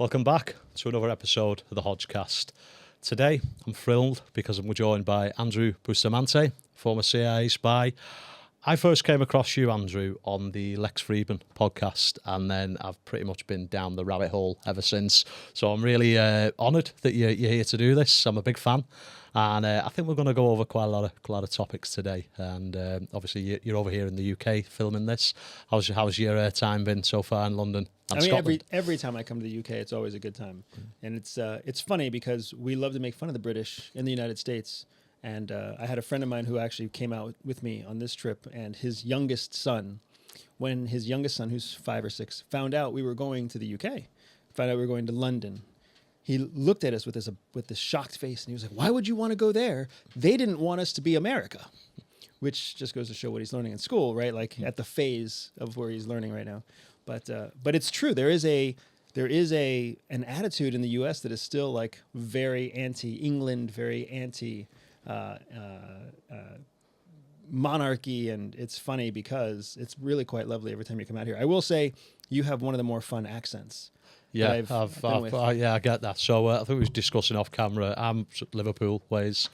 Welcome back to another episode of the Hodge-Cast. Today, I'm thrilled because I'm joined by Andrew Bustamante, former CIA spy. I first came across you, Andrew, on the Lex Fridman podcast, and then I've pretty much been down the rabbit hole ever since. So I'm really honoured that you're here to do this. I'm a big fan, and I think we're going to go over quite a lot of topics today. And obviously, you're over here in the UK filming this. How's your time been so far in London and Scotland? Every time I come to the UK, it's always a good time, and it's funny because we love to make fun of the British in the United States. And I had a friend of mine who actually came out with me on this trip, and his youngest son, when his youngest son, who's 5 or 6, found out we were going to the UK, found out we were going to London, he looked at us with this shocked face, and he was like, "Why would you want to go there? They didn't want us to be America," which just goes to show what he's learning in school, right? Like at the phase of where he's learning right now. But it's true. There is an attitude in the U.S. that is still like very anti-England, very anti. Monarchy, and it's funny because it's really quite lovely every time you come out here. I will say you have one of the more fun accents. Yeah, I get that. So I think we were discussing off camera. I'm Liverpool ways,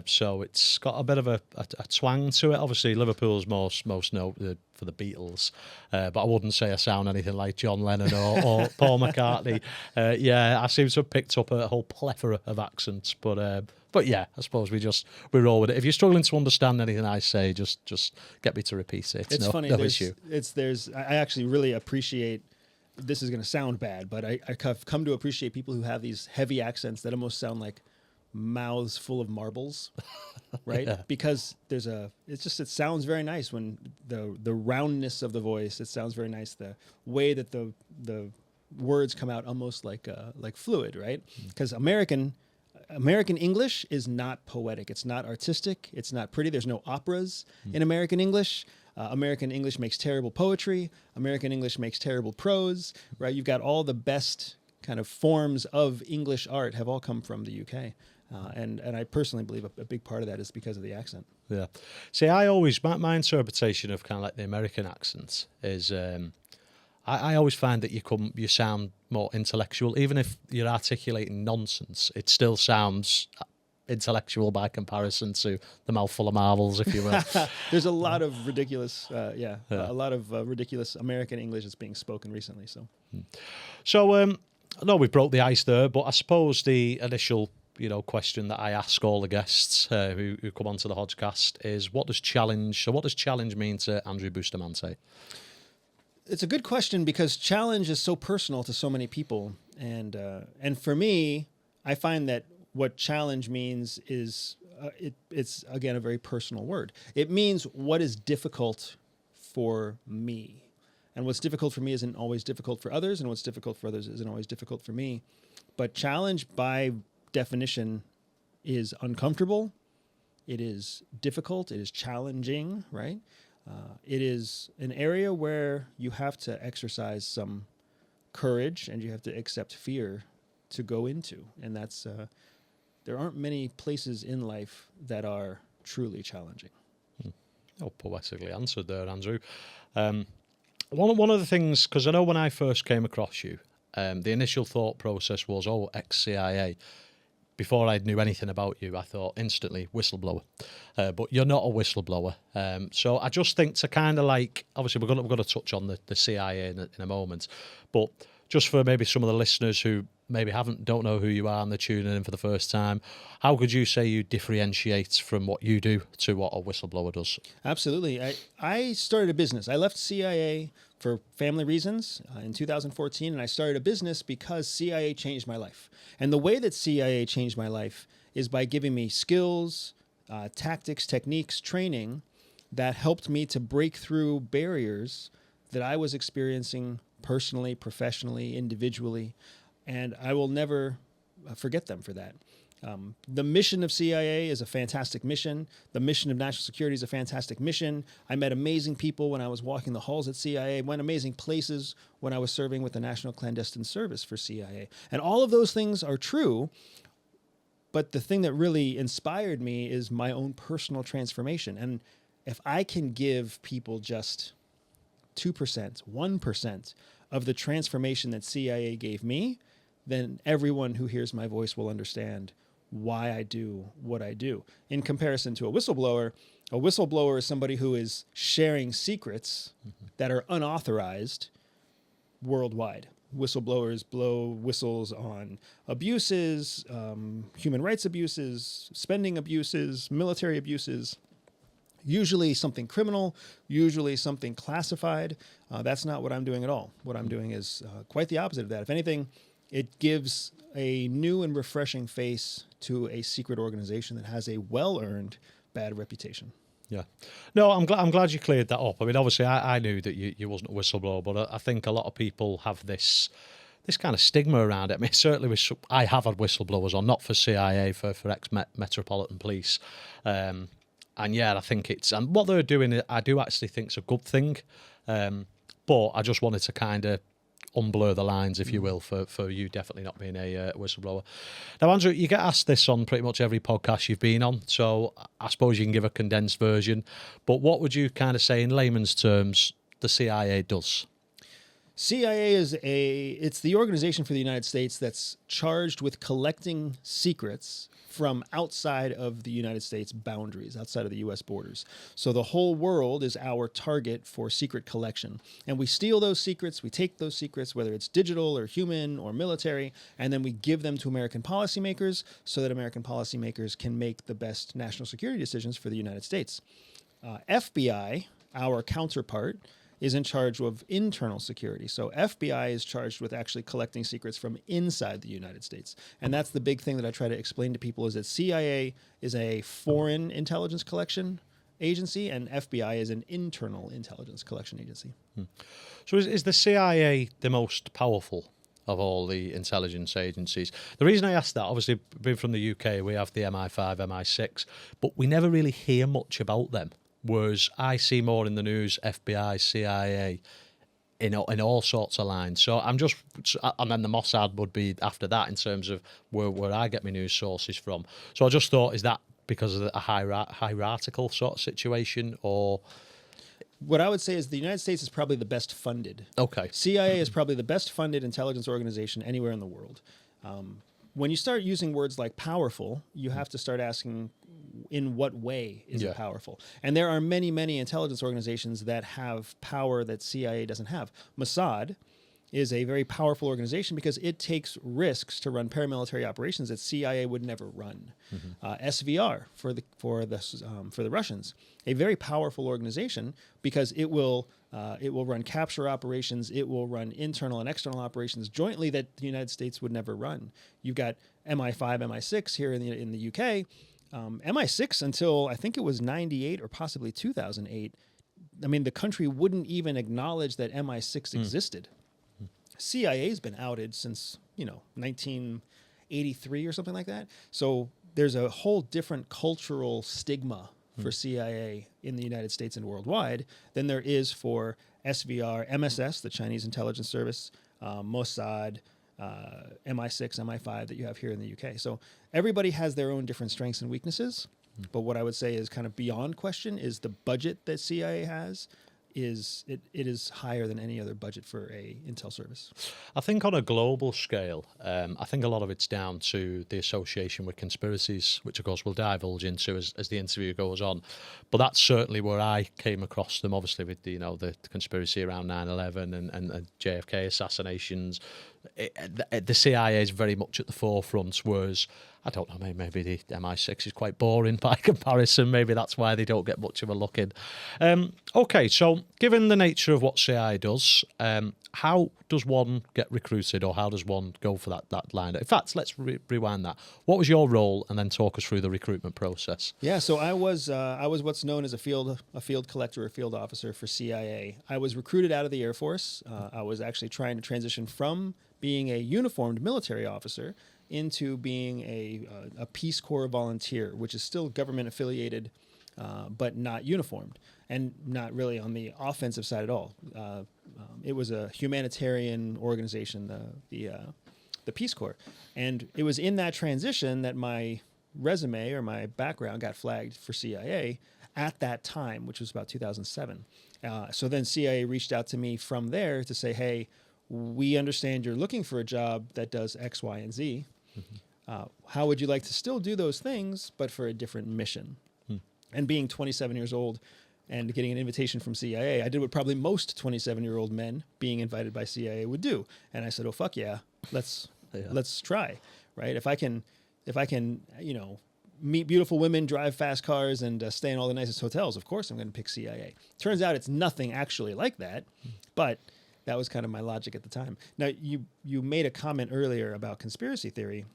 so it's got a bit of a twang to it. Obviously, Liverpool's most noted for the Beatles, but I wouldn't say I sound anything like John Lennon or Paul McCartney. I seem to have picked up a whole plethora of accents, but yeah, I suppose we roll with it. If you're struggling to understand anything I say, just get me to repeat it. It's funny. No issue. I actually really appreciate. This is going to sound bad, but I've come to appreciate people who have these heavy accents that almost sound like mouths full of marbles, right? Yeah. Because it sounds very nice when the roundness of the voice. It sounds very nice. The way that the words come out almost like fluid, right? Because American English is not poetic. It's not artistic. It's not pretty. There's no operas in American English. American English makes terrible poetry. American English makes terrible prose, right? You've got all the best kind of forms of English art have all come from the UK. And I personally believe a big part of that is because of the accent. Yeah. See, my interpretation of kind of like the American accent is I always find that you sound more intellectual. Even if you're articulating nonsense, it still sounds intellectual by comparison to the mouthful of marbles, if you will. There's a lot of ridiculous, a lot of ridiculous American English that's being spoken recently. So, I know we broke the ice there, but I suppose the initial, question that I ask all the guests who come onto the Hodge-Cast is, what does challenge mean to Andrew Bustamante? It's a good question because challenge is so personal to so many people, and for me, I find that what challenge means is it's again a very personal word. It means what is difficult for me, and what's difficult for me isn't always difficult for others, and what's difficult for others isn't always difficult for me. But challenge, by definition, is uncomfortable. It is difficult. It is challenging, right? It is an area where you have to exercise some courage and you have to accept fear to go into. And that's there aren't many places in life that are truly challenging. Oh, poetically answered there, Andrew. One of the things, because I know when I first came across you, the initial thought process was, ex-CIA. Before I knew anything about you, I thought instantly whistleblower, but you're not a whistleblower. So I just think to kind of like, obviously we're going to touch on the CIA in a moment, but just for maybe some of the listeners who maybe don't know who you are and they're tuning in for the first time, how could you say you differentiate from what you do to what a whistleblower does? Absolutely. I started a business. I left CIA for family reasons in 2014, and I started a business because CIA changed my life. And the way that CIA changed my life is by giving me skills, tactics, techniques, training that helped me to break through barriers that I was experiencing personally, professionally, individually, and I will never forget them for that. The mission of CIA is a fantastic mission. The mission of national security is a fantastic mission. I met amazing people when I was walking the halls at CIA, went amazing places when I was serving with the National Clandestine Service for CIA. And all of those things are true, but the thing that really inspired me is my own personal transformation. And if I can give people just 2%, 1% of the transformation that CIA gave me, then everyone who hears my voice will understand why I do what I do. In comparison to a whistleblower is somebody who is sharing secrets that are unauthorized worldwide. Whistleblowers blow whistles on abuses, human rights abuses, spending abuses, military abuses, usually something criminal, usually something classified. That's not what I'm doing at all. What I'm doing is quite the opposite of that. If anything, it gives a new and refreshing face to a secret organization that has a well-earned bad reputation. Yeah. No, I'm glad you cleared that up. I mean, obviously, I knew that you wasn't a whistleblower, but I think a lot of people have this kind of stigma around it. I mean, certainly I have had whistleblowers on, not for CIA, for ex-Metropolitan Police. And yeah, I think and what they're doing, I do actually think is a good thing. But I just wanted to kind of unblur the lines, if you will, for you definitely not being a whistleblower. Now, Andrew, you get asked this on pretty much every podcast you've been on, so I suppose you can give a condensed version. But what would you kind of say in layman's terms the CIA does? CIA it's the organization for the United States that's charged with collecting secrets from outside of the United States boundaries, outside of the U.S. borders. So the whole world is our target for secret collection. And we steal those secrets, we take those secrets, whether it's digital or human or military, and then we give them to American policymakers so that American policymakers can make the best national security decisions for the United States. FBI, our counterpart, is in charge of internal security. So FBI is charged with actually collecting secrets from inside the United States. And that's the big thing that I try to explain to people, is that CIA is a foreign intelligence collection agency and FBI is an internal intelligence collection agency. So is the CIA the most powerful of all the intelligence agencies? The reason I asked that, obviously being from the UK, we have the MI5, MI6, but we never really hear much about them. Whereas I see more in the news FBI, CIA, in all sorts of lines. So and then the MOSSAD would be after that in terms of where I get my news sources from. So I just thought, is that because of a hierarchical sort of situation, or? What I would say is the United States is probably the best funded. Okay. CIA is probably the best funded intelligence organization anywhere in the world. When you start using words like powerful, you have to start asking, in what way is it powerful? And there are many, many intelligence organizations that have power that CIA doesn't have. MOSSAD is a very powerful organization because it takes risks to run paramilitary operations that CIA would never run. SVR for the Russians, a very powerful organization because it will run capture operations, it will run internal and external operations jointly that the United States would never run. You've got MI5, MI6 here in the UK. MI6 until I think it was 98 or possibly 2008. I mean, the country wouldn't even acknowledge that MI6 existed. CIA's been outed since 1983 or something like that. So there's a whole different cultural stigma for CIA in the United States and worldwide than there is for SVR, MSS, the Chinese intelligence service, MOSSAD, MI6, MI5 that you have here in the UK. So everybody has their own different strengths and weaknesses. But what I would say is kind of beyond question is the budget that CIA has it is higher than any other budget for a intel service. I think on a global scale, I think a lot of it's down to the association with conspiracies, which of course we'll divulge into as the interview goes on. But that's certainly where I came across them, obviously with the conspiracy around 9/11 and JFK assassinations. The CIA is very much at the forefront, whereas I don't know, maybe the MI6 is quite boring by comparison. Maybe that's why they don't get much of a look in. Okay, so given the nature of what CIA does, how does one get recruited, or how does one go for that line? In fact, let's rewind that. What was your role, and then talk us through the recruitment process? Yeah, so I was what's known as a field collector or field officer for CIA. I was recruited out of the Air Force. I was actually trying to transition from being a uniformed military officer into being a Peace Corps volunteer, which is still government affiliated, but not uniformed and not really on the offensive side at all. It was a humanitarian organization, the Peace Corps, and it was in that transition that my resume or my background got flagged for CIA at that time, which was about 2007. So then CIA reached out to me from there to say, hey, we understand you're looking for a job that does X, Y, and Z. How would you like to still do those things, but for a different mission? And being 27 years old and getting an invitation from CIA, I did what probably most 27-year-old men being invited by CIA would do. And I said, oh, fuck yeah, let's try, right? If I can, meet beautiful women, drive fast cars, and stay in all the nicest hotels, of course I'm going to pick CIA. Turns out it's nothing actually like that, but that was kind of my logic at the time. Now, you made a comment earlier about conspiracy theory,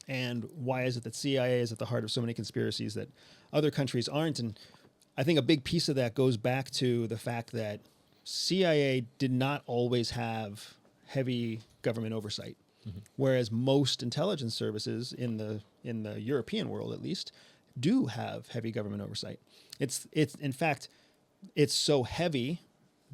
and why is it that CIA is at the heart of so many conspiracies that other countries aren't? And I think a big piece of that goes back to the fact that CIA did not always have heavy government oversight, whereas most intelligence services in the European world, at least, do have heavy government oversight. It's in fact, it's so heavy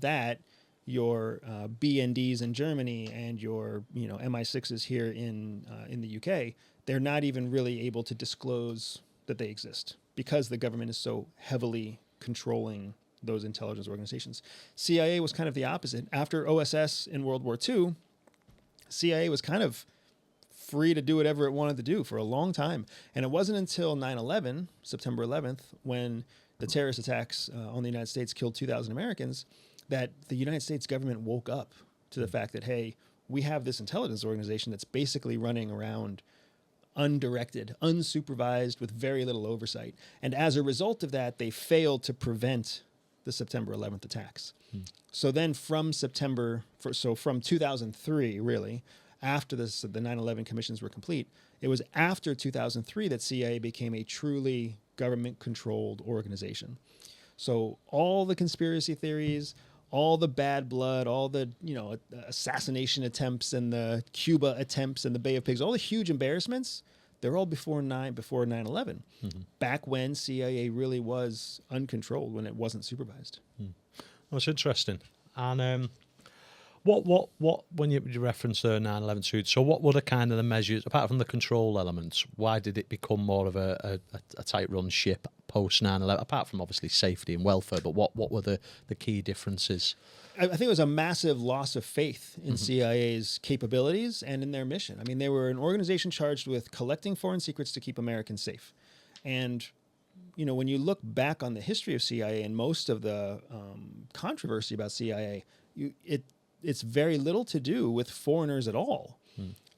that your BNDs in Germany and your MI6s here in the UK, they're not even really able to disclose that they exist because the government is so heavily controlling those intelligence organizations. CIA was kind of the opposite. After OSS in World War II, CIA was kind of free to do whatever it wanted to do for a long time. And it wasn't until 9/11, September 11th, when the terrorist attacks on the United States killed 2,000 Americans, that the United States government woke up to the fact that, hey, we have this intelligence organization that's basically running around undirected, unsupervised, with very little oversight. And as a result of that, they failed to prevent the September 11th attacks. So then from from 2003, really, after the 9/11 commissions were complete, it was after 2003 that CIA became a truly government-controlled organization. So all the conspiracy theories, all the bad blood, all the assassination attempts and the Cuba attempts and the Bay of Pigs, all the huge embarrassments, they're all before 9/11. Back when CIA really was uncontrolled, when it wasn't supervised. That's interesting. And what when you reference the 9/11 suit, so what were the kind of the measures, apart from the control elements, why did it become more of a tight-run ship post 9/11, apart from obviously safety and welfare, but what were the key differences? I think it was a massive loss of faith in CIA's capabilities and in their mission. I mean, they were an organization charged with collecting foreign secrets to keep Americans safe. And, when you look back on the history of CIA and most of the controversy about CIA, it's very little to do with foreigners at all.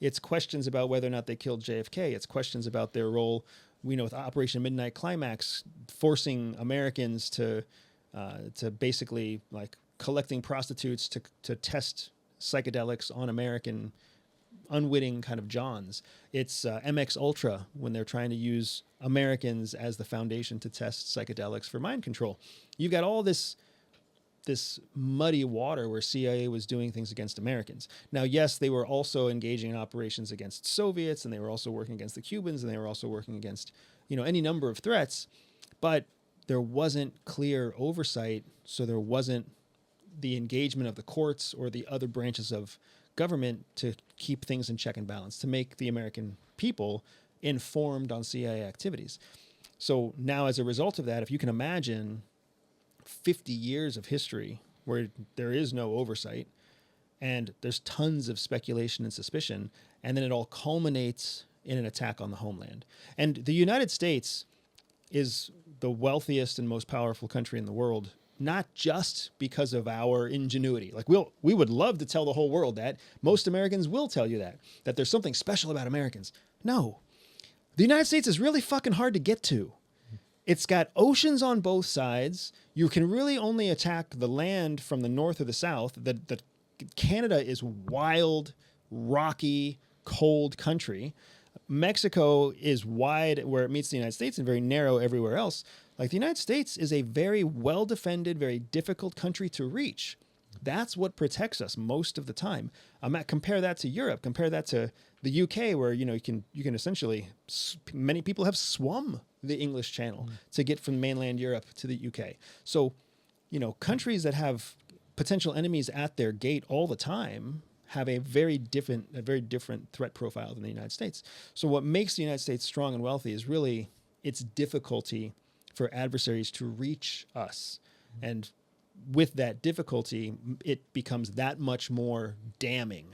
It's questions about whether or not they killed JFK. It's questions about their role, with Operation Midnight Climax, forcing Americans to basically like collecting prostitutes to test psychedelics on American unwitting kind of Johns. It's MX Ultra when they're trying to use Americans as the foundation to test psychedelics for mind control. You've got all this muddy water where CIA was doing things against Americans. Now, yes, they were also engaging in operations against Soviets, and they were also working against the Cubans, and they were also working against, any number of threats, but there wasn't clear oversight, so there wasn't the engagement of the courts or the other branches of government to keep things in check and balance, to make the American people informed on CIA activities. So now, as a result of that, if you can imagine 50 years of history where there is no oversight and there's tons of speculation and suspicion, and then it all culminates in an attack on the homeland. And the United States is the wealthiest and most powerful country in the world, not just because of our ingenuity. Like we would love to tell the whole world that. Most Americans will tell you that there's something special about Americans. No. The United States is really fucking hard to get to. It's got oceans on both sides. You can really only attack the land from the north or the south. The Canada is wild, rocky, cold country. Mexico is wide where it meets the United States and very narrow everywhere else. Like, the United States is a very well-defended, very difficult country to reach. That's what protects us most of the time. Compare that to Europe. Compare that to the UK, where you can essentially, many people have swum the English Channel to get from mainland Europe to the UK. So, countries that have potential enemies at their gate all the time have a very different threat profile than the United States. So what makes the United States strong and wealthy is really its difficulty for adversaries to reach us. And with that difficulty, it becomes that much more damning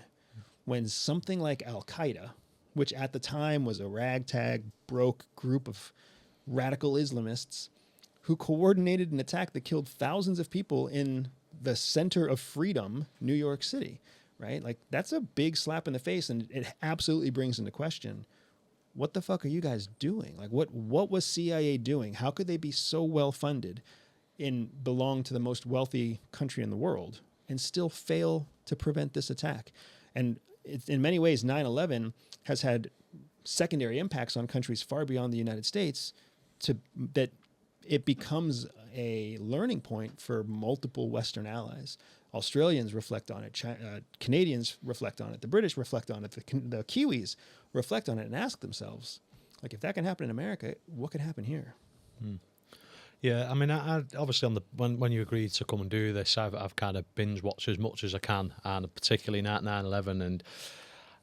when something like Al-Qaeda, which at the time was a ragtag, broke group of radical Islamists who coordinated an attack that killed thousands of people in the center of freedom, New York City, right? Like, that's a big slap in the face, and it absolutely brings into question, what the fuck are you guys doing? Like, what was CIA doing? How could they be so well funded and belong to the most wealthy country in the world and still fail to prevent this attack? And it's, in many ways, 9/11 has had secondary impacts on countries far beyond the United States, that it becomes a learning point for multiple Western allies. Australians reflect on it. Canadians reflect on it. The British reflect on it. The Kiwis reflect on it and ask themselves, like, if that can happen in America, what could happen here? Yeah, I mean, I obviously when you agreed to come and do this, I've kind of binge watched as much as I can, and particularly 9/11, and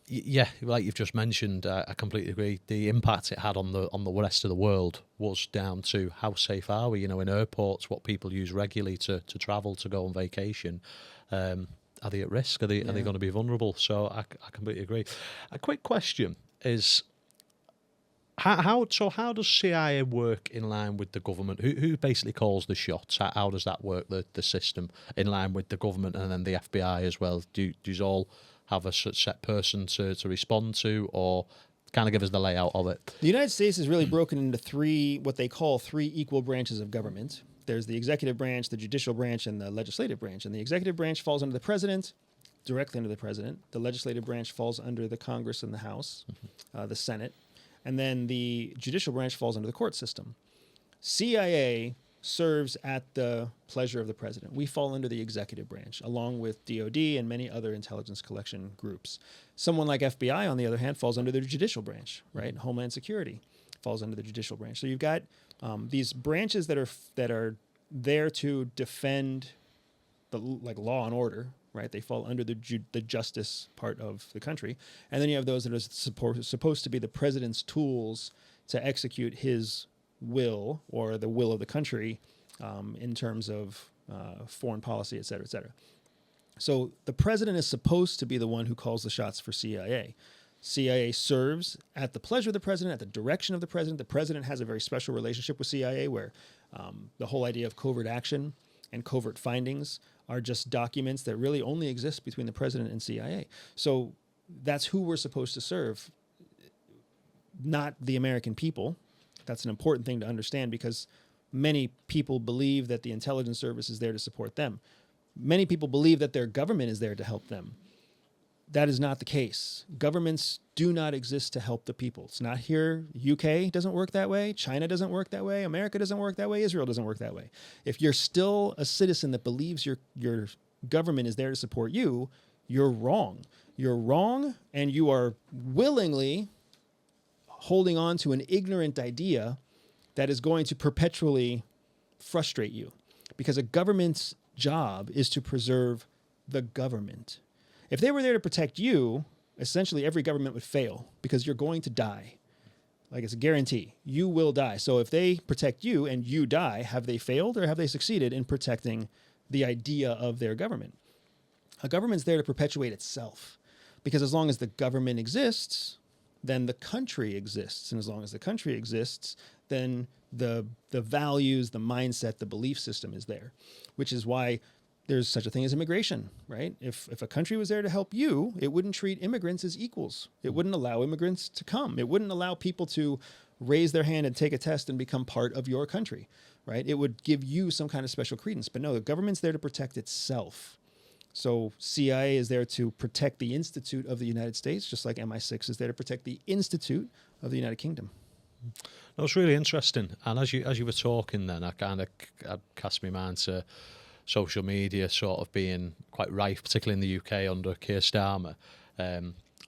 yeah, like you've just mentioned, I completely agree. The impact it had on the rest of the world was down to how safe are we? You know, in airports, what people use regularly to travel, to go on vacation. Are they at risk? Are they going to be vulnerable? So I completely agree. A quick question is, how does CIA work in line with the government? Who basically calls the shots? How does that work? The system in line with the government and then the FBI as well? Does all have a set person to respond to, or kind of give us the layout of it? The United States is really broken into what they call three equal branches of government. There's the executive branch, the judicial branch, and the legislative branch. And the executive branch falls under the president, directly under the president. The legislative branch falls under the Congress and the House, the Senate. And then the judicial branch falls under the court system. CIA serves at the pleasure of the president. We fall under the executive branch, along with DOD and many other intelligence collection groups. Someone like FBI, on the other hand, falls under the judicial branch, right? Homeland Security falls under the judicial branch. So you've got these branches that are there to defend the law and order, right? They fall under the justice part of the country. And then you have those that are supposed to be the president's tools to execute his will, or the will of the country, in terms of foreign policy, et cetera, et cetera. So the president is supposed to be the one who calls the shots for CIA. CIA serves at the pleasure of the president, at the direction of the president. The president has a very special relationship with CIA, where the whole idea of covert action and covert findings are just documents that really only exist between the president and CIA. So that's who we're supposed to serve, not the American people. That's an important thing to understand, because many people believe that the intelligence service is there to support them. Many people believe that their government is there to help them. That is not the case. Governments do not exist to help the people. It's not here. UK doesn't work that way. China doesn't work that way. America doesn't work that way. Israel doesn't work that way. If you're still a citizen that believes your government is there to support you, you're wrong. You're wrong, and you are willingly holding on to an ignorant idea that is going to perpetually frustrate you, because a government's job is to preserve the government. If they were there to protect you, essentially every government would fail, because you're going to die. Like, it's a guarantee. You will die. So if they protect you and you die, have they failed or have they succeeded in protecting the idea of their government? A government's there to perpetuate itself, because as long as the government exists, then the country exists. And as long as the country exists, then the values, the mindset, the belief system is there, which is why there's such a thing as immigration, right? If a country was there to help you, it wouldn't treat immigrants as equals. It wouldn't allow immigrants to come. It wouldn't allow people to raise their hand and take a test and become part of your country, right? It would give you some kind of special credence. But no, the government's there to protect itself. So CIA is there to protect the Institute of the United States, just like MI6 is there to protect the Institute of the United Kingdom. No, it's really interesting. And as you were talking then, I cast my mind to social media sort of being quite rife, particularly in the UK under Keir Starmer,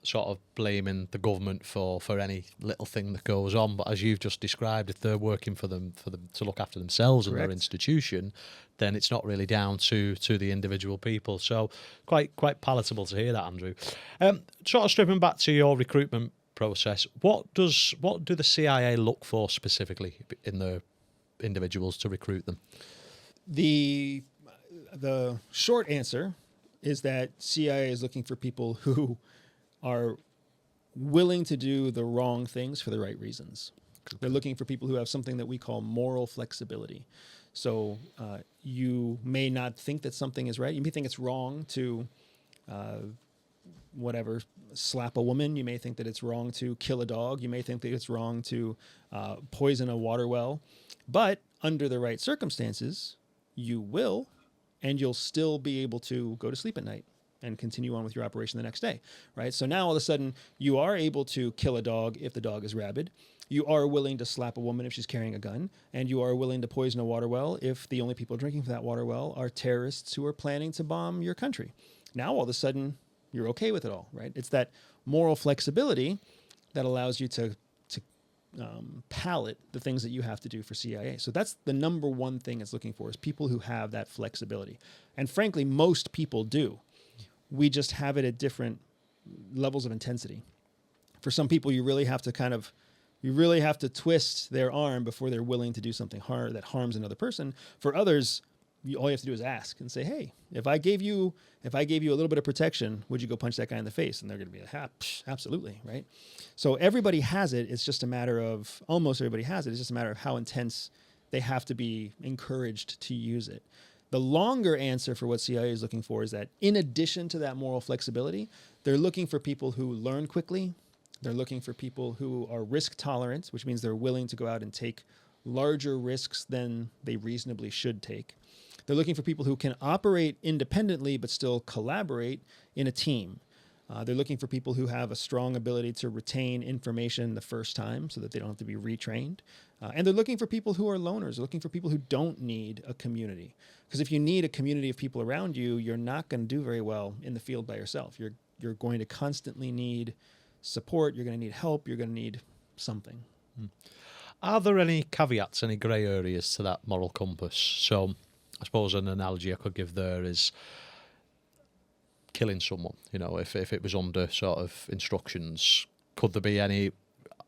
sort of blaming the government for any little thing that goes on. But as you've just described, if they're working for them to look after themselves and their institution, then it's not really down to the individual people. So quite palatable to hear that, Andrew. Sort of stripping back to your recruitment process, what do the CIA look for specifically in the individuals to recruit them? the short answer is that CIA is looking for people who are willing to do the wrong things for the right reasons. They're looking for people who have something that we call moral flexibility. So you may not think that something is right. You may think it's wrong to slap a woman. You may think that it's wrong to kill a dog. You may think that it's wrong to poison a water well. But under the right circumstances, you will, and you'll still be able to go to sleep at night and continue on with your operation the next day, right? So now all of a sudden you are able to kill a dog if the dog is rabid. You are willing to slap a woman if she's carrying a gun, and you are willing to poison a water well if the only people drinking from that water well are terrorists who are planning to bomb your country. Now all of a sudden you're okay with it all, right? It's that moral flexibility that allows you to palette the things that you have to do for CIA. So that's the number one thing it's looking for, is people who have that flexibility. And frankly, most people do. We just have it at different levels of intensity. For some people, you really have to twist their arm before they're willing to do something that harms another person. For others, all you have to do is ask and say, hey, if I gave you a little bit of protection, would you go punch that guy in the face? And they're going to be like, absolutely, right? So everybody has it. It's just a matter of, almost everybody has it. It's just a matter of how intense they have to be encouraged to use it. The longer answer for what CIA is looking for is that in addition to that moral flexibility, they're looking for people who learn quickly. They're looking for people who are risk tolerant, which means they're willing to go out and take larger risks than they reasonably should take. They're looking for people who can operate independently but still collaborate in a team. They're looking for people who have a strong ability to retain information the first time so that they don't have to be retrained. And they're looking for people who are loners. They're looking for people who don't need a community. Because if you need a community of people around you, you're not going to do very well in the field by yourself. You're going to constantly need support. You're going to need help. You're going to need something. Are there any caveats, any grey areas to that moral compass? So I suppose an analogy I could give there is killing someone. You know, if it was under sort of instructions, could there be any,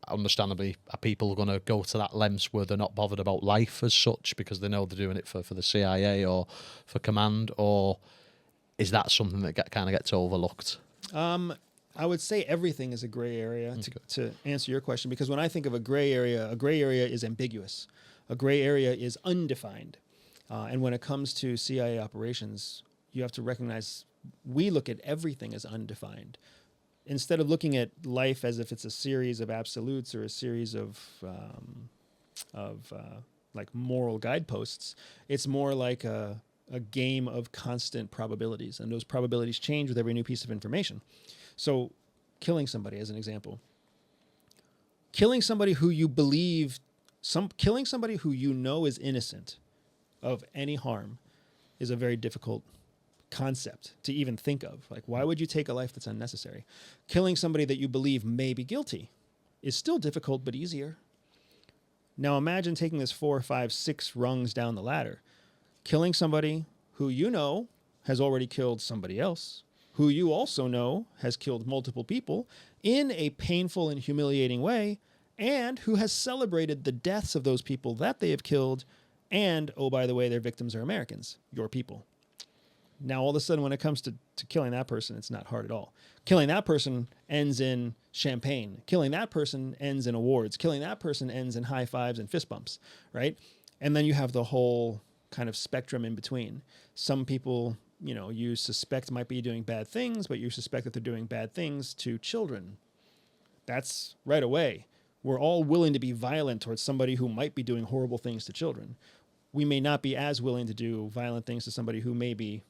understandably, are people going to go to that lengths where they're not bothered about life as such because they know they're doing it for the CIA or for command, or is that something that kind of gets overlooked? I would say everything is a gray area to answer your question, because when I think of a gray area is ambiguous. A gray area is undefined. And when it comes to CIA operations, you have to recognize we look at everything as undefined. Instead of looking at life as if it's a series of absolutes or a series of like moral guideposts, it's more like a game of constant probabilities. And those probabilities change with every new piece of information. So killing somebody, as an example, killing somebody who you killing somebody who you know is innocent of any harm is a very difficult concept to even think of. Like, why would you take a life that's unnecessary? Killing somebody that you believe may be guilty is still difficult, but easier. Now imagine taking this 4, 5, 6 rungs down the ladder. Killing somebody who you know has already killed somebody else, who you also know has killed multiple people in a painful and humiliating way, and who has celebrated the deaths of those people that they have killed. And, oh, by the way, their victims are Americans, your people. Now, all of a sudden, when it comes to killing that person, it's not hard at all. Killing that person ends in champagne. Killing that person ends in awards. Killing that person ends in high fives and fist bumps, right? And then you have the whole kind of spectrum in between. Some people, you suspect might be doing bad things, but you suspect that they're doing bad things to children. That's right away. We're all willing to be violent towards somebody who might be doing horrible things to children. We may not be as willing to do violent things to somebody who may be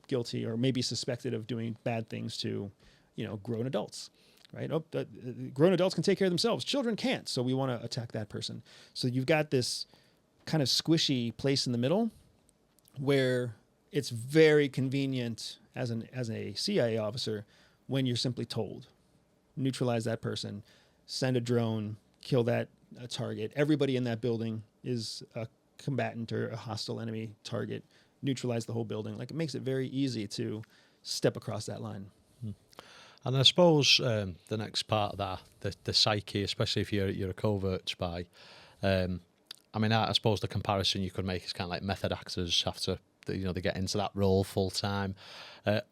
guilty or may be suspected of doing bad things to, grown adults, right? Grown adults can take care of themselves. Children can't, so we want to attack that person. So you've got this kind of squishy place in the middle where it's very convenient as a CIA officer when you're simply told, neutralize that person, send a drone, kill that target. Everybody in that building is a combatant or a hostile enemy target. Neutralize the whole building. Like, it makes it very easy to step across that line. And I suppose the next part of that, the psyche, especially if you're a covert spy. I suppose the comparison you could make is kind of like method actors have to they get into that role full time.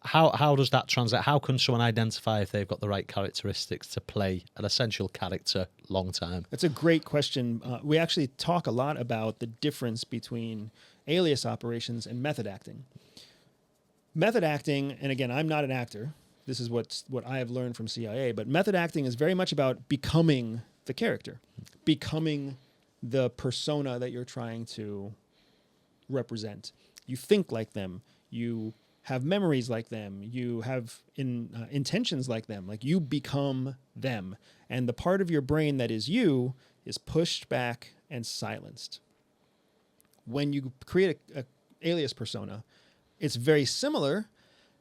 How does that translate? How can someone identify if they've got the right characteristics to play an essential character long time? That's a great question. We actually talk a lot about the difference between alias operations and method acting. Method acting, and again, I'm not an actor. This is what I have learned from CIA, but method acting is very much about becoming the character, becoming the persona that you're trying to represent. You think like them. You have memories like them. You have intentions like them. Like you become them. And the part of your brain that is you is pushed back and silenced. When you create a alias persona, it's very similar,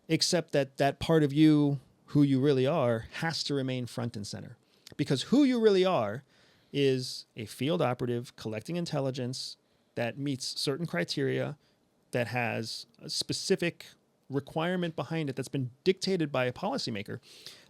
except that that part of you, who you really are, has to remain front and center. Because who you really are is a field operative collecting intelligence that meets certain criteria, that has a specific requirement behind it that's been dictated by a policymaker.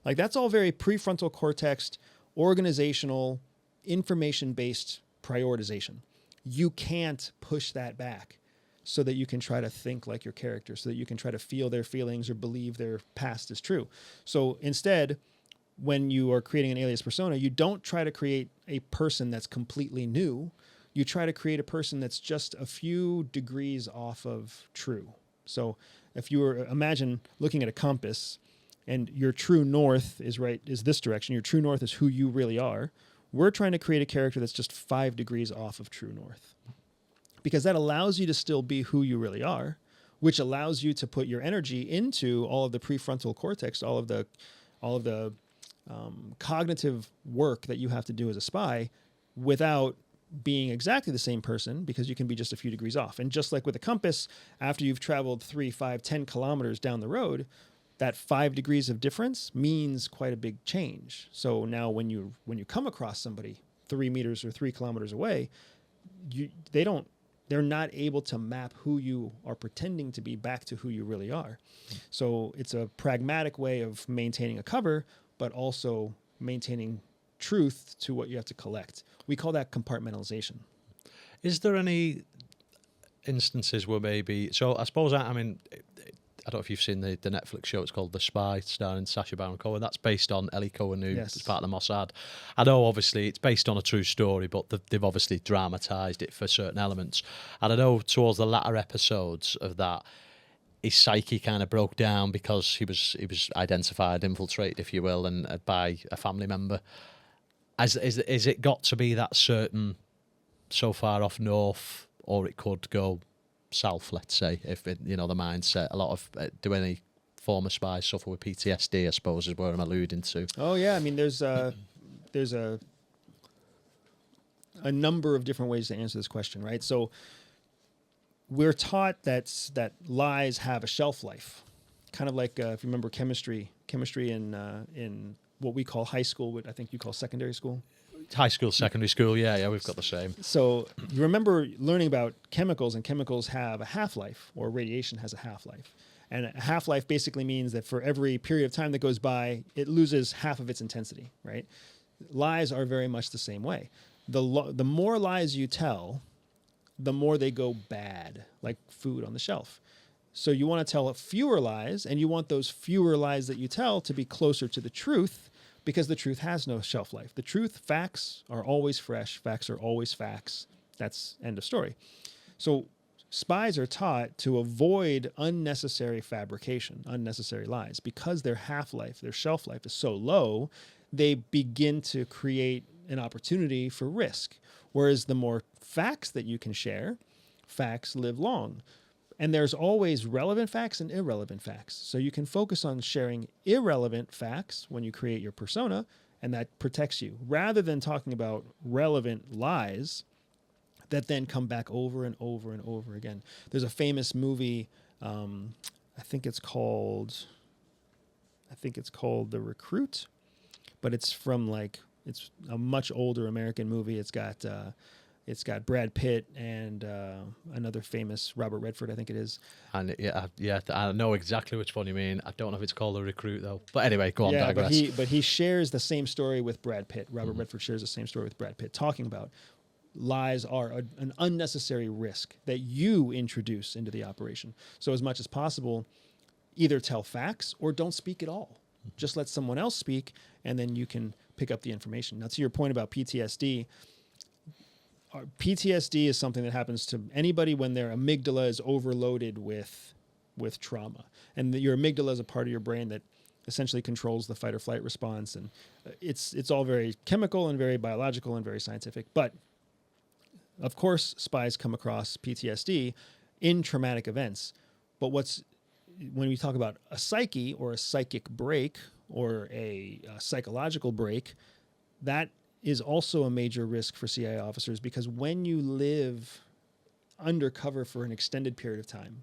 Like that's all very prefrontal cortex, organizational, information-based prioritization. You can't push that back so that you can try to think like your character, so that you can try to feel their feelings or believe their past is true. So instead, when you are creating an alias persona, you don't try to create a person that's completely new. You try to create a person that's just a few degrees off of true. So if you were, imagine looking at a compass and your true north is this direction, your true north is who you really are. We're trying to create a character that's just 5 degrees off of true north, because that allows you to still be who you really are, which allows you to put your energy into all of the prefrontal cortex, all of the cognitive work that you have to do as a spy, without being exactly the same person, because you can be just a few degrees off. And just like with a compass, after you've traveled 3, 5, 10 kilometers down the road, that 5 degrees of difference means quite a big change. So now when you come across somebody 3 meters or 3 kilometers away, they're not able to map who you are pretending to be back to who you really are. So it's a pragmatic way of maintaining a cover, but also maintaining truth to what you have to collect. We call that compartmentalization. Is there any instances where maybe... So I suppose, I mean, I don't know if you've seen the Netflix show, it's called The Spy, starring Sacha Baron Cohen. That's based on Ellie Cohen, who is part of the MOSSAD. I know, obviously, it's based on a true story, but they've obviously dramatised it for certain elements. And I know towards the latter episodes of that, his psyche kind of broke down because he was identified, infiltrated, if you will, and by a family member. Is it got to be that certain so far off north, or it could go south, let's say, if it, the mindset, a lot of do any former spies suffer with PTSD, I suppose, is where I'm alluding to. Oh yeah, I mean there's a number of different ways to answer this question, right? So we're taught that lies have a shelf life, kind of like if you remember chemistry in what we call high school, what I think you call secondary school. High school, secondary school, yeah, we've got the same. So you remember learning about chemicals, and chemicals have a half-life, or radiation has a half-life. And a half-life basically means that for every period of time that goes by, it loses half of its intensity, right? Lies are very much the same way. The more lies you tell, the more they go bad, like food on the shelf. So you want to tell fewer lies, and you want those fewer lies that you tell to be closer to the truth, because the truth has no shelf life. The truth, facts are always fresh. Facts are always facts. That's end of story. So spies are taught to avoid unnecessary fabrication, unnecessary lies, because their half-life, their shelf life is so low, they begin to create an opportunity for risk. Whereas the more facts that you can share, facts live long. And there's always relevant facts and irrelevant facts. So you can focus on sharing irrelevant facts when you create your persona, and that protects you, rather than talking about relevant lies that then come back over and over and over again. There's a famous movie, I think it's called The Recruit, but it's it's a much older American movie. It's got Brad Pitt and another famous Robert Redford, I think it is. And yeah, I know exactly which one you mean. I don't know if it's called The Recruit though. But anyway, go on, digress. But he shares the same story with Brad Pitt. Robert Redford shares the same story with Brad Pitt, talking about lies are an unnecessary risk that you introduce into the operation. So as much as possible, either tell facts or don't speak at all. Just let someone else speak, and then you can pick up the information. Now, to your point about PTSD, PTSD is something that happens to anybody when their amygdala is overloaded with trauma. And your amygdala is a part of your brain that essentially controls the fight or flight response. And it's all very chemical and very biological and very scientific. But of course, spies come across PTSD in traumatic events. But when we talk about a psyche or a psychic break or a psychological break, that is also a major risk for CIA officers, because when you live undercover for an extended period of time,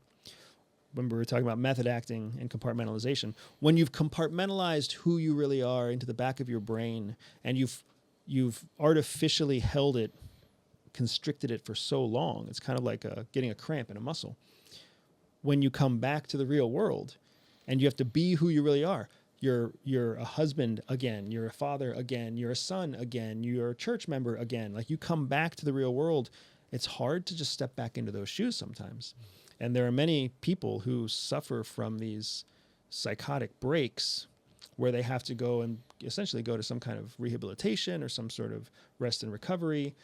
when we were talking about method acting and compartmentalization, when you've compartmentalized who you really are into the back of your brain, and you've artificially held it, constricted it for so long, it's kind of like getting a cramp in a muscle. When you come back to the real world and you have to be who you really are, you're a husband again, you're a father again, you're a son again, you're a church member again. Like, you come back to the real world, it's hard to just step back into those shoes sometimes. And there are many people who suffer from these psychotic breaks where they have to go and essentially go to some kind of rehabilitation or some sort of rest and recovery.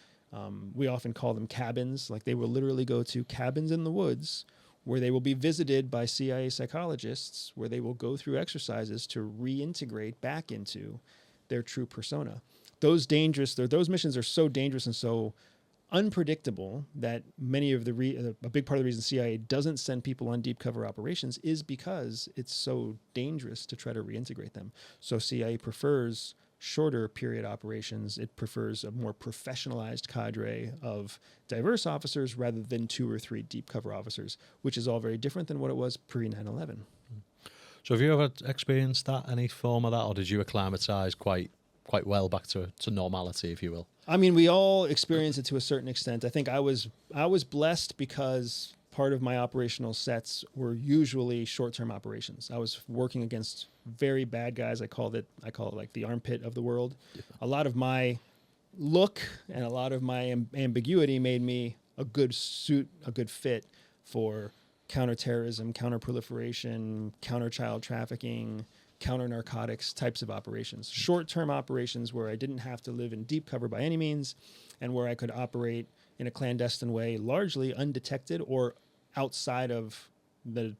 We often call them cabins. Like, they will literally go to cabins in the woods where they will be visited by CIA psychologists, where they will go through exercises to reintegrate back into their true persona. Those missions are so dangerous and so unpredictable that a big part of the reason CIA doesn't send people on deep cover operations is because it's so dangerous to try to reintegrate them. So CIA prefers shorter period operations. It prefers a more professionalized cadre of diverse officers rather than 2 or 3 deep cover officers, which is all very different than what it was pre 9/11. So have you ever experienced that, any form of that, or did you acclimatise quite well back to normality, if you will? I mean, we all experience it to a certain extent. I think I was blessed because part of my operational sets were usually short-term operations. I was working against very bad guys. I call it like the armpit of the world. A lot of my look and a lot of my ambiguity made me a good fit for counterterrorism, counterproliferation, counter-child trafficking, counter-narcotics types of operations. Short-term operations where I didn't have to live in deep cover by any means, and where I could operate in a clandestine way, largely undetected or outside of the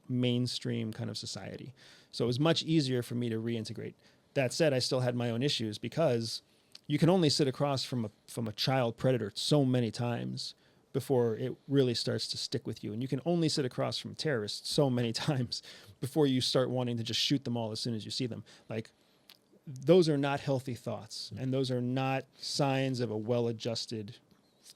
mainstream kind of society. So it was much easier for me to reintegrate. That said, I still had my own issues, because you can only sit across from a child predator so many times before it really starts to stick with you. And you can only sit across from terrorists so many times before you start wanting to just shoot them all as soon as you see them. Like, those are not healthy thoughts, and those are not signs of a well-adjusted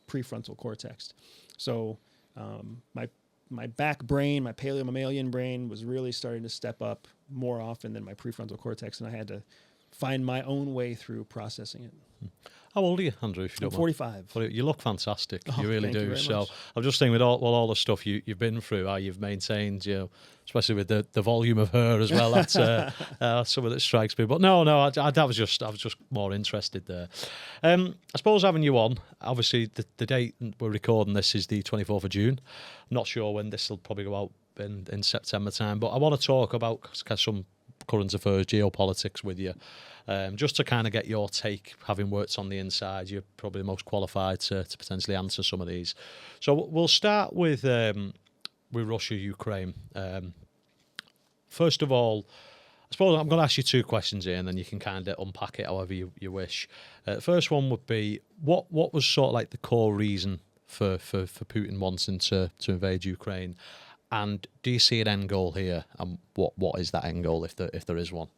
prefrontal cortex. So my back brain, my paleomammalian brain, was really starting to step up more often than my prefrontal cortex, and I had to find my own way through processing it. How old are you, Andrew, if you don't mind? 45. You look fantastic. Oh, You really thank you do. very So much. I'm just thinking with all the stuff you've been through, how you've maintained, especially with the volume of hair as well. That's some of that strikes me. But no, I was just more interested there. I suppose having you on, obviously the date we're recording this is the 24th of June. I'm not sure when this will probably go out in September time, but I want to talk about some current affairs, geopolitics with you. Just to kind of get your take, having worked on the inside, you're probably the most qualified to potentially answer some of these. So we'll start with Russia, Ukraine. First of all, I suppose I'm going to ask you 2 questions here, and then you can kind of unpack it however you wish. First one would be, what was sort of like the core reason for Putin wanting to invade Ukraine, and do you see an end goal here, and what is that end goal if there is one?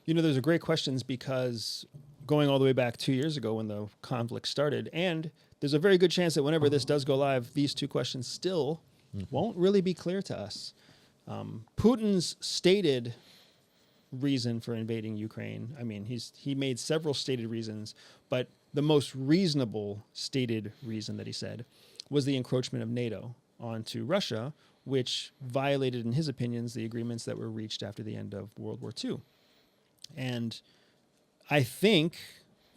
Those are great questions, because going all the way back 2 years ago when the conflict started, and there's a very good chance that whenever this does go live, these 2 questions still won't really be clear to us. Putin's stated reason for invading Ukraine, I mean, he made several stated reasons, but the most reasonable stated reason that he said was the encroachment of NATO onto Russia, which violated, in his opinions, the agreements that were reached after the end of World War II. And I think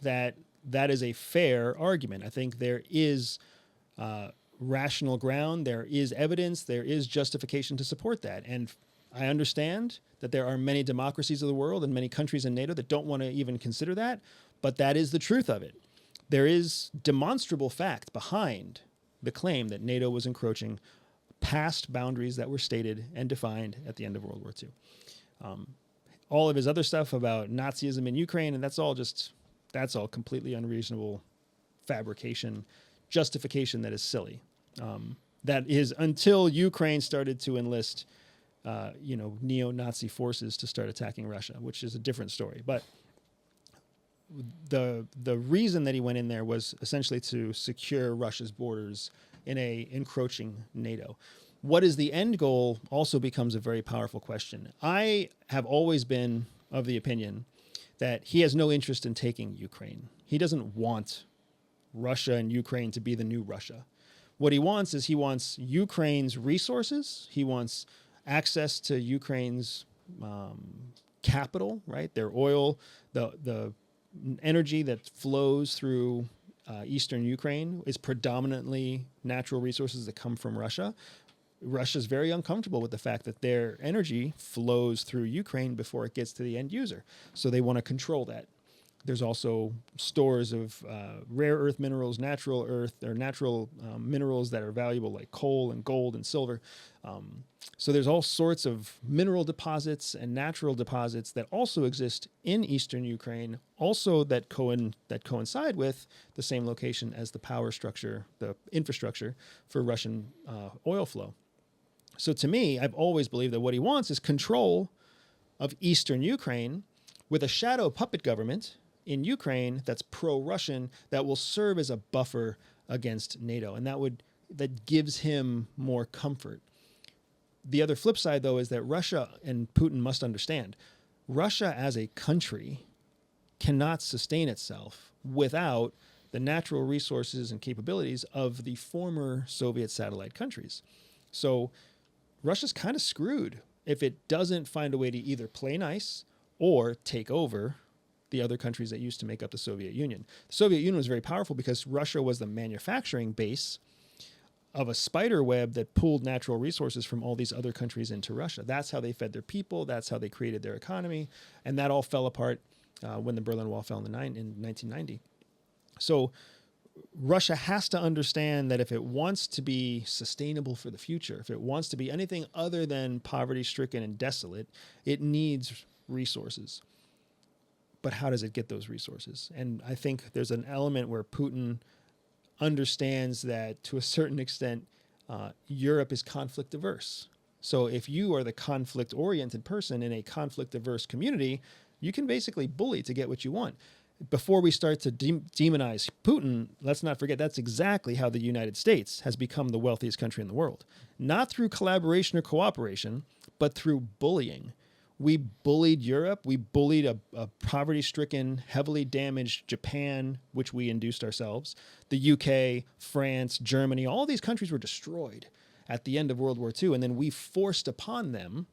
that that is a fair argument. I think there is rational ground, there is evidence, there is justification to support that. And I understand that there are many democracies of the world and many countries in NATO that don't want to even consider that, but that is the truth of it. There is demonstrable fact behind the claim that NATO was encroaching past boundaries that were stated and defined at the end of World War II. All of his other stuff about Nazism in Ukraine, and that's all completely unreasonable fabrication, justification that is silly. That is until Ukraine started to enlist, neo-Nazi forces to start attacking Russia, which is a different story. But the reason that he went in there was essentially to secure Russia's borders in a encroaching NATO. What is the end goal also becomes a very powerful question. I have always been of the opinion that he has no interest in taking Ukraine. He doesn't want Russia and Ukraine to be the new Russia. What he wants is Ukraine's resources. He wants access to Ukraine's capital, right? Their oil, the energy that flows through eastern Ukraine is predominantly natural resources that come from Russia. Russia's very uncomfortable with the fact that their energy flows through Ukraine before it gets to the end user. So they want to control that. There's also stores of rare earth minerals, natural minerals that are valuable, like coal and gold and silver. So there's all sorts of mineral deposits and natural deposits that also exist in eastern Ukraine, also that coincide with the same location as the power structure, the infrastructure for Russian oil flow. So to me, I've always believed that what he wants is control of eastern Ukraine with a shadow puppet government in Ukraine that's pro-Russian that will serve as a buffer against NATO, and that gives him more comfort. The other flip side, though, is that Russia and Putin must understand, Russia as a country cannot sustain itself without the natural resources and capabilities of the former Soviet satellite countries. So Russia's kind of screwed if it doesn't find a way to either play nice or take over the other countries that used to make up the Soviet Union. The Soviet Union was very powerful because Russia was the manufacturing base of a spider web that pulled natural resources from all these other countries into Russia. That's how they fed their people. That's how they created their economy. And that all fell apart when the Berlin Wall fell in 1990. So Russia has to understand that if it wants to be sustainable for the future, if it wants to be anything other than poverty-stricken and desolate, it needs resources. But how does it get those resources? And I think there's an element where Putin understands that to a certain extent, Europe is conflict averse. So if you are the conflict oriented person in a conflict averse community, you can basically bully to get what you want. Before we start to demonize Putin, let's not forget that's exactly how the United States has become the wealthiest country in the world. Not through collaboration or cooperation, but through bullying. We bullied Europe. We bullied a poverty-stricken, heavily damaged Japan, which we induced ourselves. The UK, France, Germany, all these countries were destroyed at the end of World War II. And then we forced upon them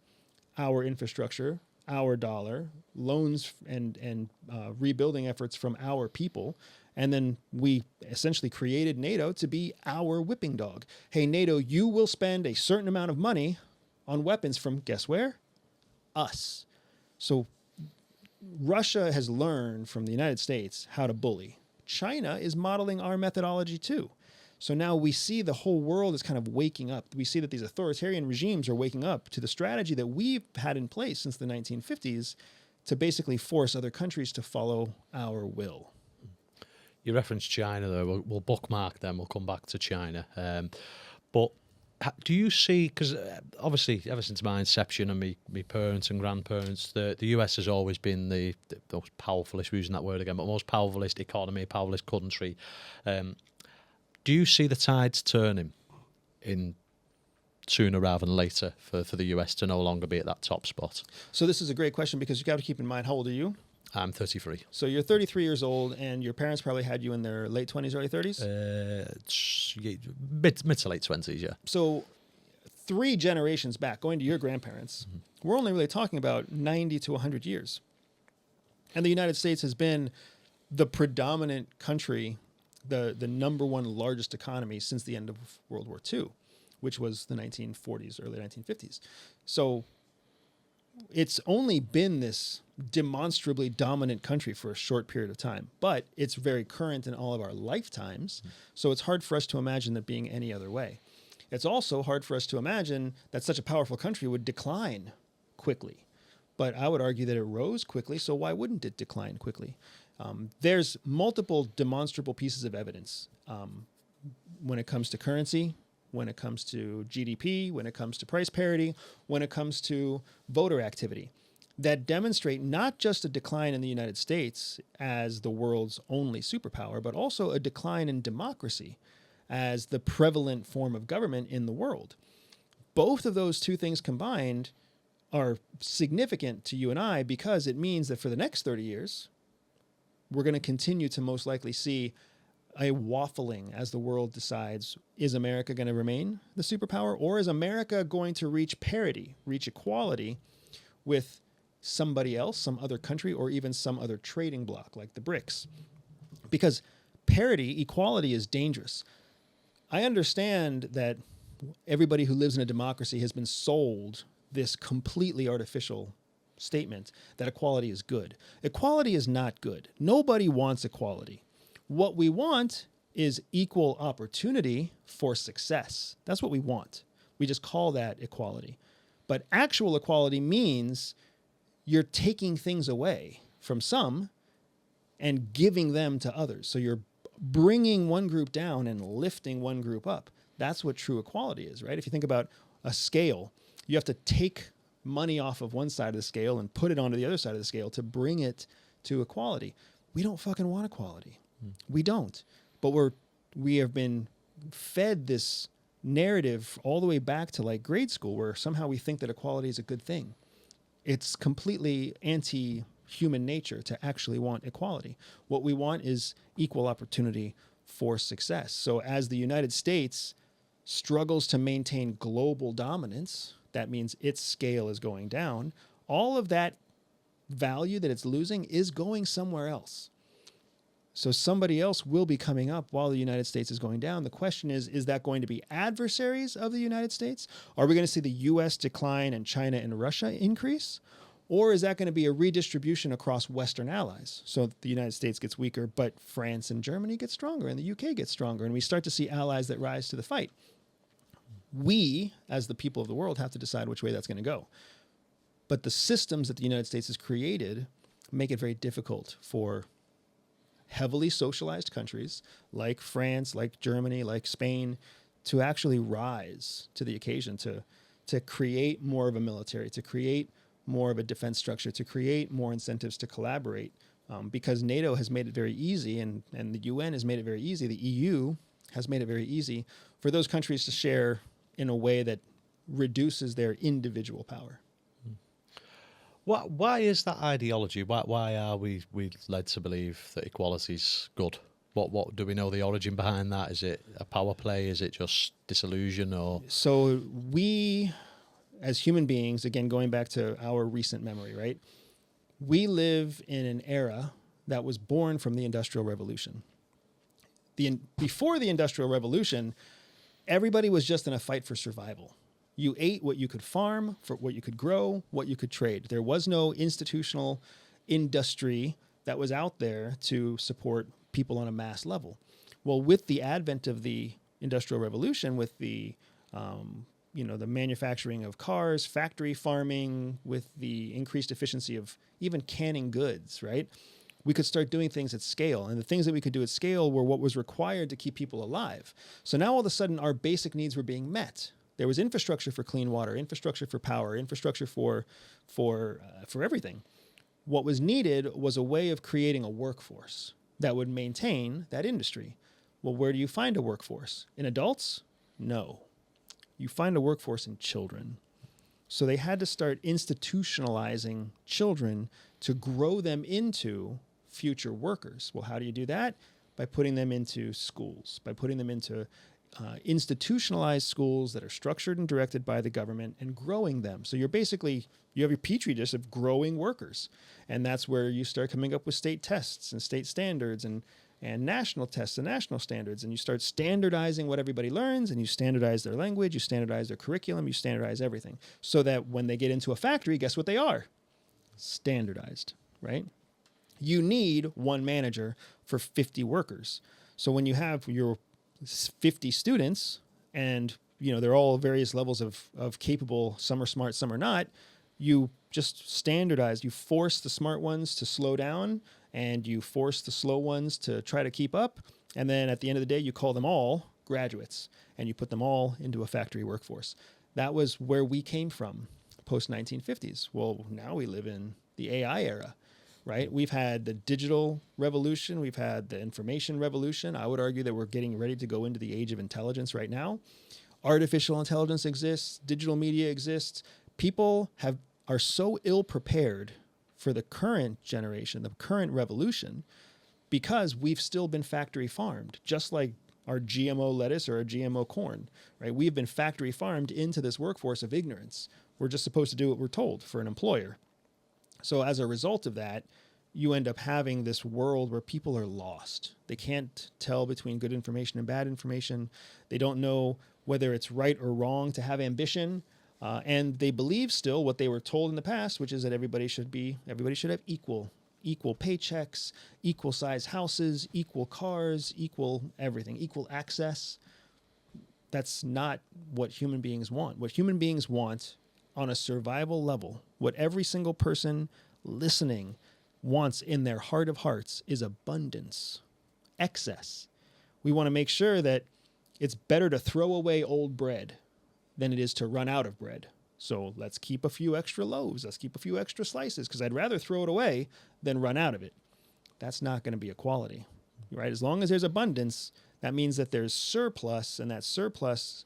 our infrastructure, our dollar, loans and rebuilding efforts from our people. And then we essentially created NATO to be our whipping dog. Hey, NATO, you will spend a certain amount of money on weapons from, guess where? Us. So Russia has learned from the United States how to bully. China is modeling our methodology too. So now we see the whole world is kind of waking up. We see that these authoritarian regimes are waking up to the strategy that we've had in place since the 1950s to basically force other countries to follow our will. You referenced China there. We'll bookmark them. We'll come back to China. But do you see, because obviously ever since my inception and my parents and grandparents, the US has always been the most powerfulest, we're using that word again, but most powerfulest economy, powerfulest country. Do you see the tides turning in sooner rather than later for the US to no longer be at that top spot? So this is a great question because you got to keep in mind, how old are you? I'm 33. So you're 33 years old, and your parents probably had you in their late 20s, early 30s? Mid to late 20s, yeah. So 3 generations back, going to your grandparents, we're only really talking about 90 to 100 years. And the United States has been the predominant country, the number one largest economy since the end of World War II, which was the 1940s, early 1950s. So it's only been this demonstrably dominant country for a short period of time, but it's very current in all of our lifetimes. So it's hard for us to imagine that being any other way. It's also hard for us to imagine that such a powerful country would decline quickly. But I would argue that it rose quickly, so why wouldn't it decline quickly? There's multiple demonstrable pieces of evidence when it comes to currency, when it comes to GDP, when it comes to price parity, when it comes to voter activity, that demonstrate not just a decline in the United States as the world's only superpower, but also a decline in democracy as the prevalent form of government in the world. Both of those two things combined are significant to you and I because it means that for the next 30 years, we're going to continue to most likely see a waffling as the world decides, is America going to remain the superpower, or is America going to reach parity, reach equality with somebody else, some other country, or even some other trading bloc like the BRICS? Because parity, equality is dangerous. I understand that everybody who lives in a democracy has been sold this completely artificial statement that equality is good. Equality is not good. Nobody wants equality. What we want is equal opportunity for success. That's what we want. We just call that equality. But actual equality means you're taking things away from some and giving them to others. So you're bringing one group down and lifting one group up. That's what true equality is, right? If you think about a scale, you have to take money off of one side of the scale and put it onto the other side of the scale to bring it to equality. We don't fucking want equality. We don't. But we have been fed this narrative all the way back to like grade school where somehow we think that equality is a good thing. It's completely anti-human nature to actually want equality. What we want is equal opportunity for success. So as the United States struggles to maintain global dominance, that means its scale is going down. All of that value that it's losing is going somewhere else. So somebody else will be coming up while the United States is going down. The question is that going to be adversaries of the United States? Are we going to see the U.S. decline and China and Russia increase? Or is that going to be a redistribution across Western allies? So the United States gets weaker, but France and Germany get stronger, and the UK gets stronger, and we start to see allies that rise to the fight. We, as the people of the world, have to decide which way that's going to go. But the systems that the United States has created make it very difficult for heavily socialized countries like France, like Germany, like Spain, to actually rise to the occasion, to create more of a military, to create more of a defense structure, to create more incentives to collaborate. Because NATO has made it very easy, and the UN has made it very easy, the EU has made it very easy for those countries to share in a way that reduces their individual power. Why is that ideology? Why are we led to believe that equality is good? What do we know the origin behind that? Is it a power play? Is it just disillusion? Or so we, as human beings, again going back to our recent memory, right? We live in an era that was born from the Industrial Revolution. Before the Industrial Revolution, everybody was just in a fight for survival. You ate what you could farm, for what you could grow, what you could trade. There was no institutional industry that was out there to support people on a mass level. Well, with the advent of the Industrial Revolution, with the the manufacturing of cars, factory farming, with the increased efficiency of even canning goods, right? We could start doing things at scale. And the things that we could do at scale were what was required to keep people alive. So now all of a sudden our basic needs were being met. There was infrastructure for clean water, infrastructure for power, infrastructure for everything. What was needed was a way of creating a workforce that would maintain that industry. Well, where do you find a workforce? In adults? No. You find a workforce in children. So they had to start institutionalizing children to grow them into future workers. Well, how do you do that? By putting them into schools, by putting them into institutionalized schools that are structured and directed by the government and growing them. So you have your petri dish of growing workers. And that's where you start coming up with state tests and state standards and national tests and national standards. And you start standardizing what everybody learns, and you standardize their language, you standardize their curriculum, you standardize everything. So that when they get into a factory, guess what they are? Standardized, right? You need one manager for 50 workers. So when you have your 50 students and they're all various levels of capable, some are smart, some are not, you just standardize. You force the smart ones to slow down and you force the slow ones to try to keep up. And then at the end of the day, you call them all graduates and you put them all into a factory workforce. That was where we came from post 1950s. Well, now we live in the AI era. Right? We've had the digital revolution. We've had the information revolution. I would argue that we're getting ready to go into the age of intelligence right now. Artificial intelligence exists. Digital media exists. People are so ill prepared for the current generation, the current revolution, because we've still been factory farmed, just like our GMO lettuce or our GMO corn. Right? We've been factory farmed into this workforce of ignorance. We're just supposed to do what we're told for an employer. So as a result of that, you end up having this world where people are lost. They can't tell between good information and bad information. They don't know whether it's right or wrong to have ambition. And they believe still what they were told in the past, which is that everybody should have equal paychecks, equal size houses, equal cars, equal everything, equal access. That's not what human beings want. What human beings want on a survival level, what every single person listening wants in their heart of hearts is abundance, excess. We want to make sure that it's better to throw away old bread than it is to run out of bread. So let's keep a few extra loaves. Let's keep a few extra slices because I'd rather throw it away than run out of it. That's not going to be equality, right? As long as there's abundance, that means that there's surplus, and that surplus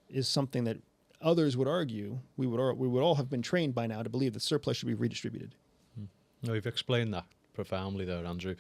is something that others would argue, we would all have been trained by now to believe that surplus should be redistributed. No, you've explained that profoundly there, Andrew.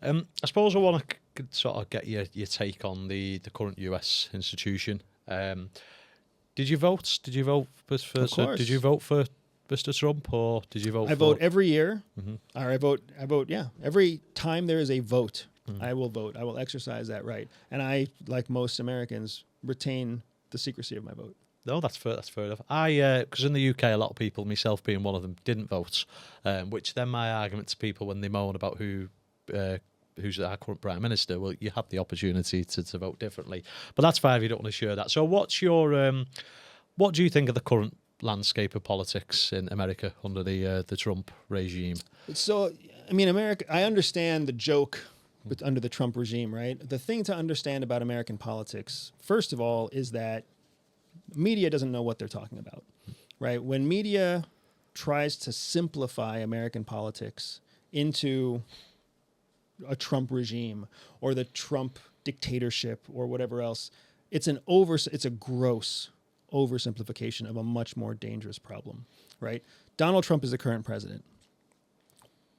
I suppose I want to sort of get your take on the current US institution. Did you vote? Did you vote for? Of course. Did you vote for Mr. Trump, or did you vote? I vote every year. Mm-hmm. Or I vote. Yeah, every time there is a vote, I will vote. I will exercise that right, and I, like most Americans, retain the secrecy of my vote. No, that's fair. That's fair enough. Because in the UK, a lot of people, myself being one of them, didn't vote. Which then my argument to people when they moan about who's our current prime minister, well, you had the opportunity to vote differently. But that's fine if you don't want to share that. So, what's your what do you think of the current landscape of politics in America under the Trump regime? So, I mean, America. I understand the joke. But under the Trump regime, right? The thing to understand about American politics, first of all, is that media doesn't know what they're talking about, right? When media tries to simplify American politics into a Trump regime or the Trump dictatorship or whatever else, it's a gross oversimplification of a much more dangerous problem, right? Donald Trump is the current president,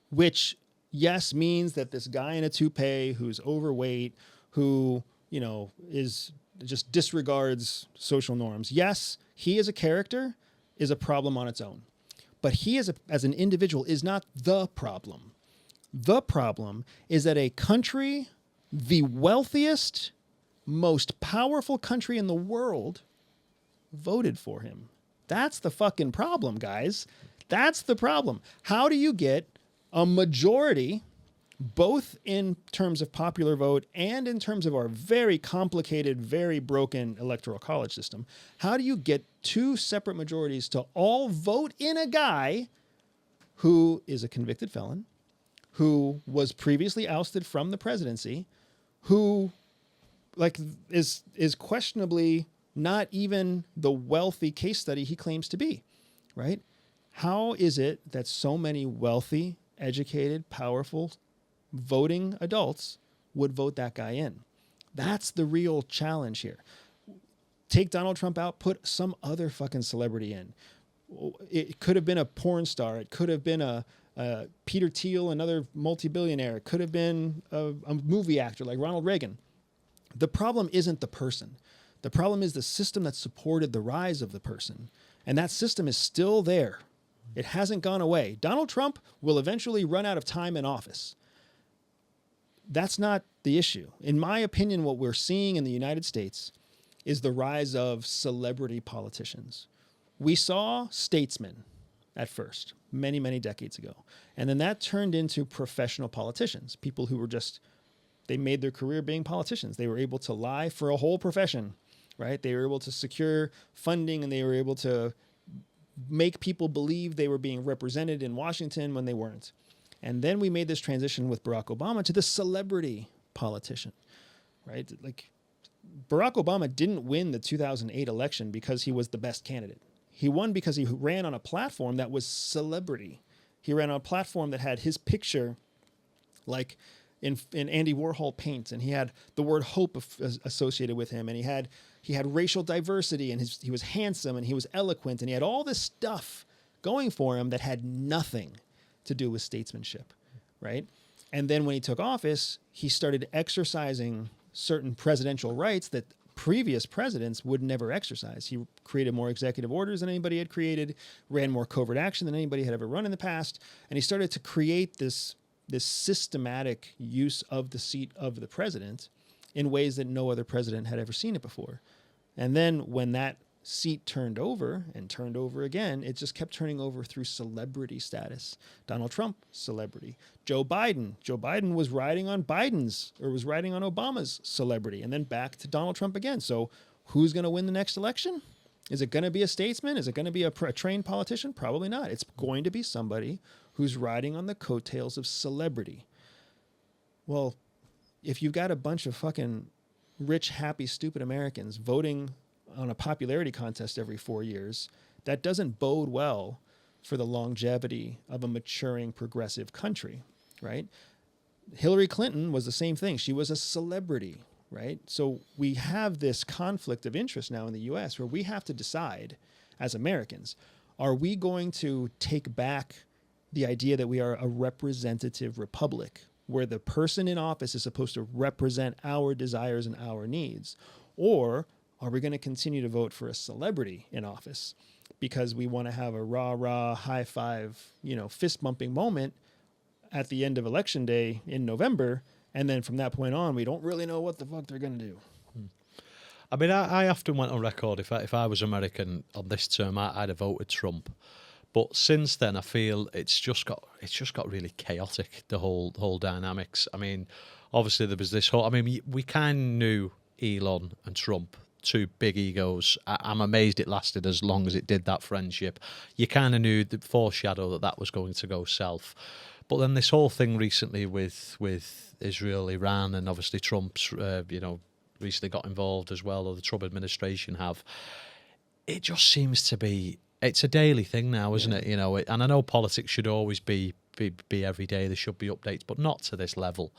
which, yes, means that this guy in a toupee who's overweight, who, is just disregards social norms. Yes, he as a character is a problem on its own, but he as an individual is not the problem. The problem is that a country, the wealthiest, most powerful country in the world, voted for him. That's the fucking problem, guys. That's the problem. How do you get a majority, both in terms of popular vote and in terms of our very complicated, very broken electoral college system? How do you get two separate majorities to all vote in a guy who is a convicted felon, who was previously ousted from the presidency, who is questionably not even the wealthy case study he claims to be, right? How is it that so many wealthy, educated, powerful, voting adults would vote that guy in? That's the real challenge here. Take Donald Trump out, put some other fucking celebrity in. It could have been a porn star. It could have been a Peter Thiel, another multi-billionaire. It could have been a movie actor like Ronald Reagan. The problem isn't the person. The problem is the system that supported the rise of the person. And that system is still there. It hasn't gone away. Donald Trump will eventually run out of time in office. That's not the issue. In my opinion, what we're seeing in the United States is the rise of celebrity politicians. We saw statesmen at first, many, many decades ago. And then that turned into professional politicians, people who were just, they made their career being politicians. They were able to lie for a whole profession, right? They were able to secure funding, and they were able to make people believe they were being represented in Washington when they weren't. And then we made this transition with Barack Obama to the celebrity politician, right? Like, Barack Obama didn't win the 2008 election because he was the best candidate. He won because he ran on a platform that was celebrity. He ran on a platform that had his picture like in Andy Warhol paint, and he had the word hope associated with him, and he had racial diversity, and he was handsome, and he was eloquent, and he had all this stuff going for him that had nothing to do with statesmanship, right? And then when he took office, he started exercising certain presidential rights that previous presidents would never exercise. He created more executive orders than anybody had created, ran more covert action than anybody had ever run in the past, and he started to create this systematic use of the seat of the president in ways that no other president had ever seen it before. And then when that seat turned over and turned over again, it just kept turning over through celebrity status. Donald Trump, celebrity. Joe Biden was riding on Obama's celebrity, and then back to Donald Trump again. So who's going to win the next election? Is it going to be a statesman? Is it going to be a trained politician? Probably not. It's going to be somebody who's riding on the coattails of celebrity. Well, if you've got a bunch of fucking rich, happy, stupid Americans voting on a popularity contest every 4 years, that doesn't bode well for the longevity of a maturing progressive country, right? Hillary Clinton was the same thing. She was a celebrity, right? So we have this conflict of interest now in the US where we have to decide as Americans, are we going to take back the idea that we are a representative republic where the person in office is supposed to represent our desires and our needs? Or are we going to continue to vote for a celebrity in office because we want to have a rah-rah, high-five, fist-bumping moment at the end of Election Day in November, and then from that point on, we don't really know what the fuck they're going to do? I mean, I often went on record, if I was American on this term, I'd have voted Trump. But since then, I feel it's just got really chaotic, the whole dynamics. I mean, obviously there was this whole, I mean, we kind of knew Elon and Trump, two big egos. I'm amazed it lasted as long as it did, that friendship. You kind of knew the foreshadow that was going to go south. But then this whole thing recently with Israel, Iran, and obviously Trump's, recently got involved as well, or the Trump administration have. It just seems to be, it's a daily thing now, isn't it? And I know politics should always be every day. There should be updates, but not to this level.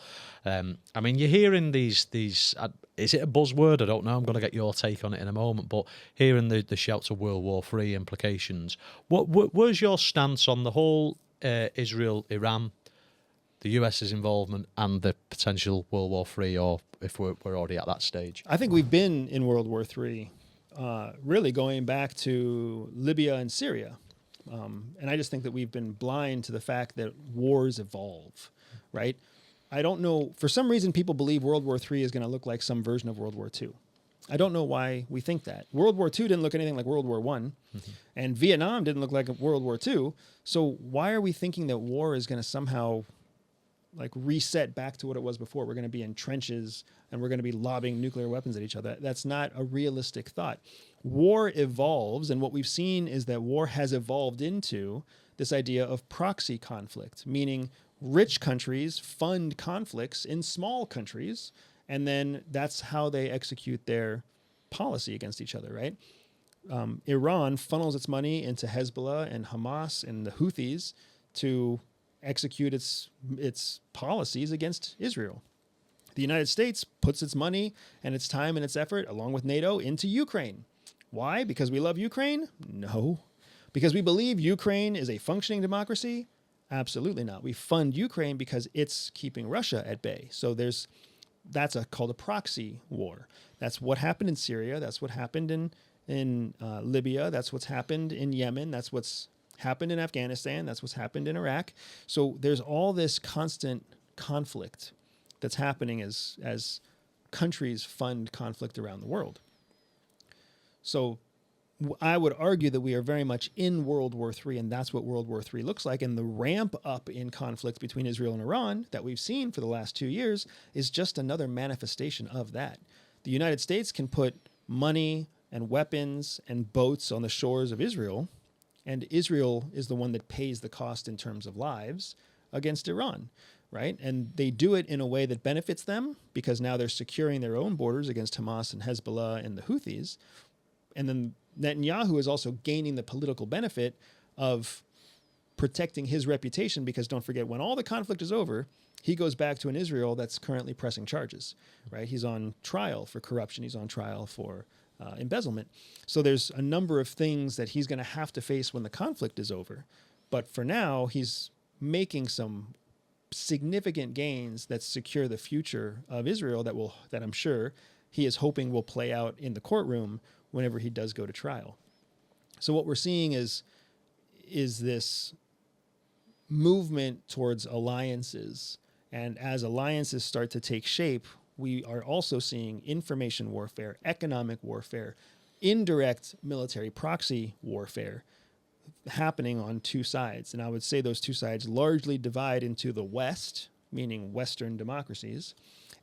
I mean, you're hearing these. Is it a buzzword? I don't know. I'm going to get your take on it in a moment. But hearing the shouts of World War III implications. Where's your stance on the whole Israel-Iran, the US's involvement, and the potential World War III, or if we're already at that stage? I think we've been in World War III, really going back to Libya and Syria. And I just think that we've been blind to the fact that wars evolve, right? I don't know. For some reason, people believe World War III is going to look like some version of World War II. I don't know why we think that. World War II didn't look anything like World War I, and Vietnam didn't look like World War II. So why are we thinking that war is going to somehow like reset back to what it was before? We're going to be in trenches and we're going to be lobbing nuclear weapons at each other. That's not a realistic thought. War evolves, and what we've seen is that war has evolved into this idea of proxy conflict, meaning rich countries fund conflicts in small countries, and then that's how they execute their policy against each other, right? Iran funnels its money into Hezbollah and Hamas and the Houthis to execute its policies against Israel. The United States puts its money and its time and its effort, along with NATO, into Ukraine. Why? Because we love Ukraine? No. Because we believe Ukraine is a functioning democracy? Absolutely not. We fund Ukraine because it's keeping Russia at bay. So there's that's called a proxy war. That's what happened in Syria. That's what happened in Libya. That's what's happened in Yemen. That's what's happened in Afghanistan. That's what's happened in Iraq. So there's all this constant conflict that's happening as countries fund conflict around the world. So I would argue that we are very much in World War III, and that's what World War III looks like. And the ramp up in conflict between Israel and Iran that we've seen for the last 2 years is just another manifestation of that. The United States can put money and weapons and boats on the shores of Israel, and Israel is the one that pays the cost in terms of lives against Iran, right? And they do it in a way that benefits them because now they're securing their own borders against Hamas and Hezbollah and the Houthis. And then Netanyahu is also gaining the political benefit of protecting his reputation because don't forget, when all the conflict is over, he goes back to an Israel that's currently pressing charges, right? He's on trial for corruption. He's on trial for embezzlement. So there's a number of things that he's going to have to face when the conflict is over. But for now, he's making some significant gains that secure the future of Israel that I'm sure he is hoping will play out in the courtroom whenever he does go to trial. So what we're seeing is this movement towards alliances. And as alliances start to take shape, we are also seeing information warfare, economic warfare, indirect military proxy warfare happening on two sides. And I would say those two sides largely divide into the West, meaning Western democracies,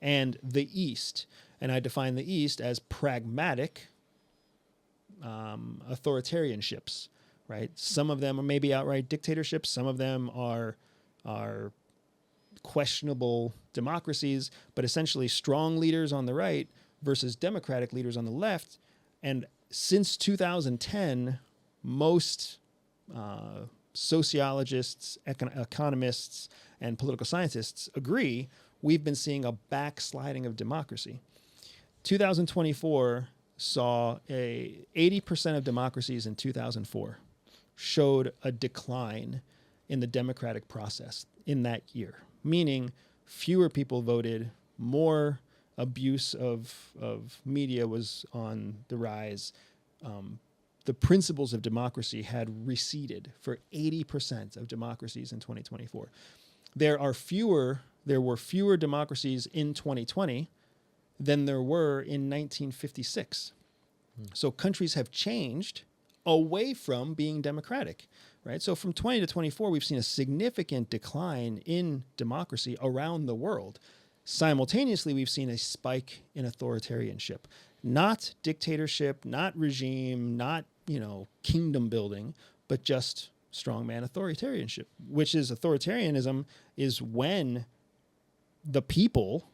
and the East. And I define the East as pragmatic authoritarianships, right? Some of them are maybe outright dictatorships. Some of them are questionable democracies, but essentially strong leaders on the right versus democratic leaders on the left. And since 2010, most sociologists, economists, and political scientists agree we've been seeing a backsliding of democracy. 2024 saw 80% of democracies in 2004 showed a decline in the democratic process in that year, meaning fewer people voted, more abuse of media was on the rise. The principles of democracy had receded for 80% of democracies in 2024. There were fewer democracies in 2020 than there were in 1956. So countries have changed away from being democratic, right? So from 20 to 24, we've seen a significant decline in democracy around the world. Simultaneously, we've seen a spike in authoritarianship, not dictatorship, not regime, not, kingdom building, but just strongman authoritarianship, which is authoritarianism is when the people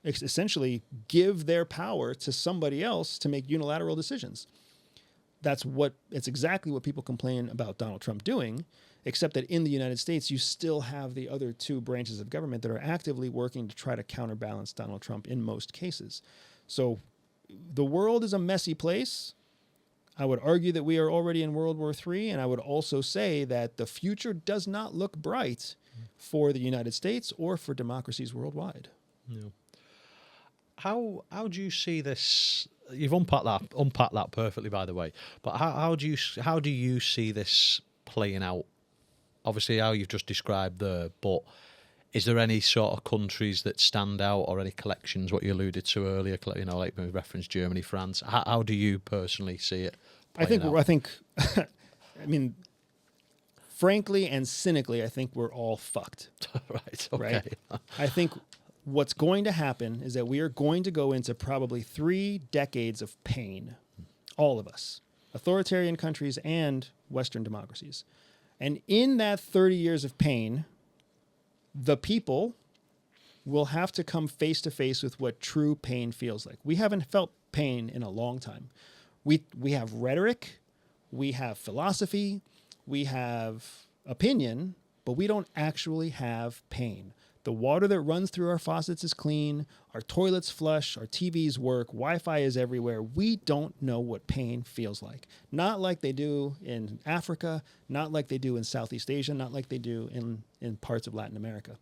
essentially give their power to somebody else to make unilateral decisions. It's exactly what people complain about Donald Trump doing, except that in the United States, you still have the other two branches of government that are actively working to try to counterbalance Donald Trump in most cases. So the world is a messy place. I would argue that we are already in World War III, and I would also say that the future does not look bright for the United States or for democracies worldwide. No. How do you see this? You've unpacked that perfectly, by the way. But how do you see this playing out? Obviously, how you've just described there, but is there any sort of countries that stand out, or any collections? What you alluded to earlier, like we referenced Germany, France. How do you personally see it playing out? I think, I mean, frankly and cynically, I think we're all fucked. Right. Okay. Right? I think what's going to happen is that we are going to go into probably 3 decades of pain, all of us, authoritarian countries and Western democracies. And in that 30 years of pain, the people will have to come face to face with what true pain feels like. We haven't felt pain in a long time. We have rhetoric, we have philosophy, we have opinion, but we don't actually have pain. The water that runs through our faucets is clean. Our toilets flush. Our TVs work. Wi-Fi is everywhere. We don't know what pain feels like. Not like they do in Africa. Not like they do in Southeast Asia. Not like they do in parts of Latin America.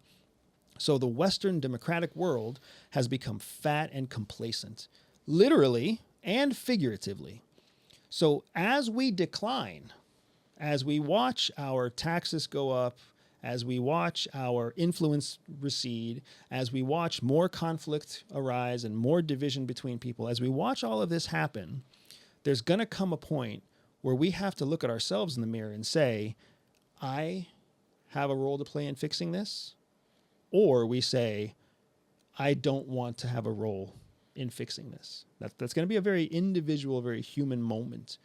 So the Western democratic world has become fat and complacent, literally and figuratively. So as we decline, as we watch our taxes go up, as we watch our influence recede, as we watch more conflict arise and more division between people, as we watch all of this happen, there's going to come a point where we have to look at ourselves in the mirror and say, I have a role to play in fixing this. Or we say, I don't want to have a role in fixing this. That's going to be a very individual, very human moment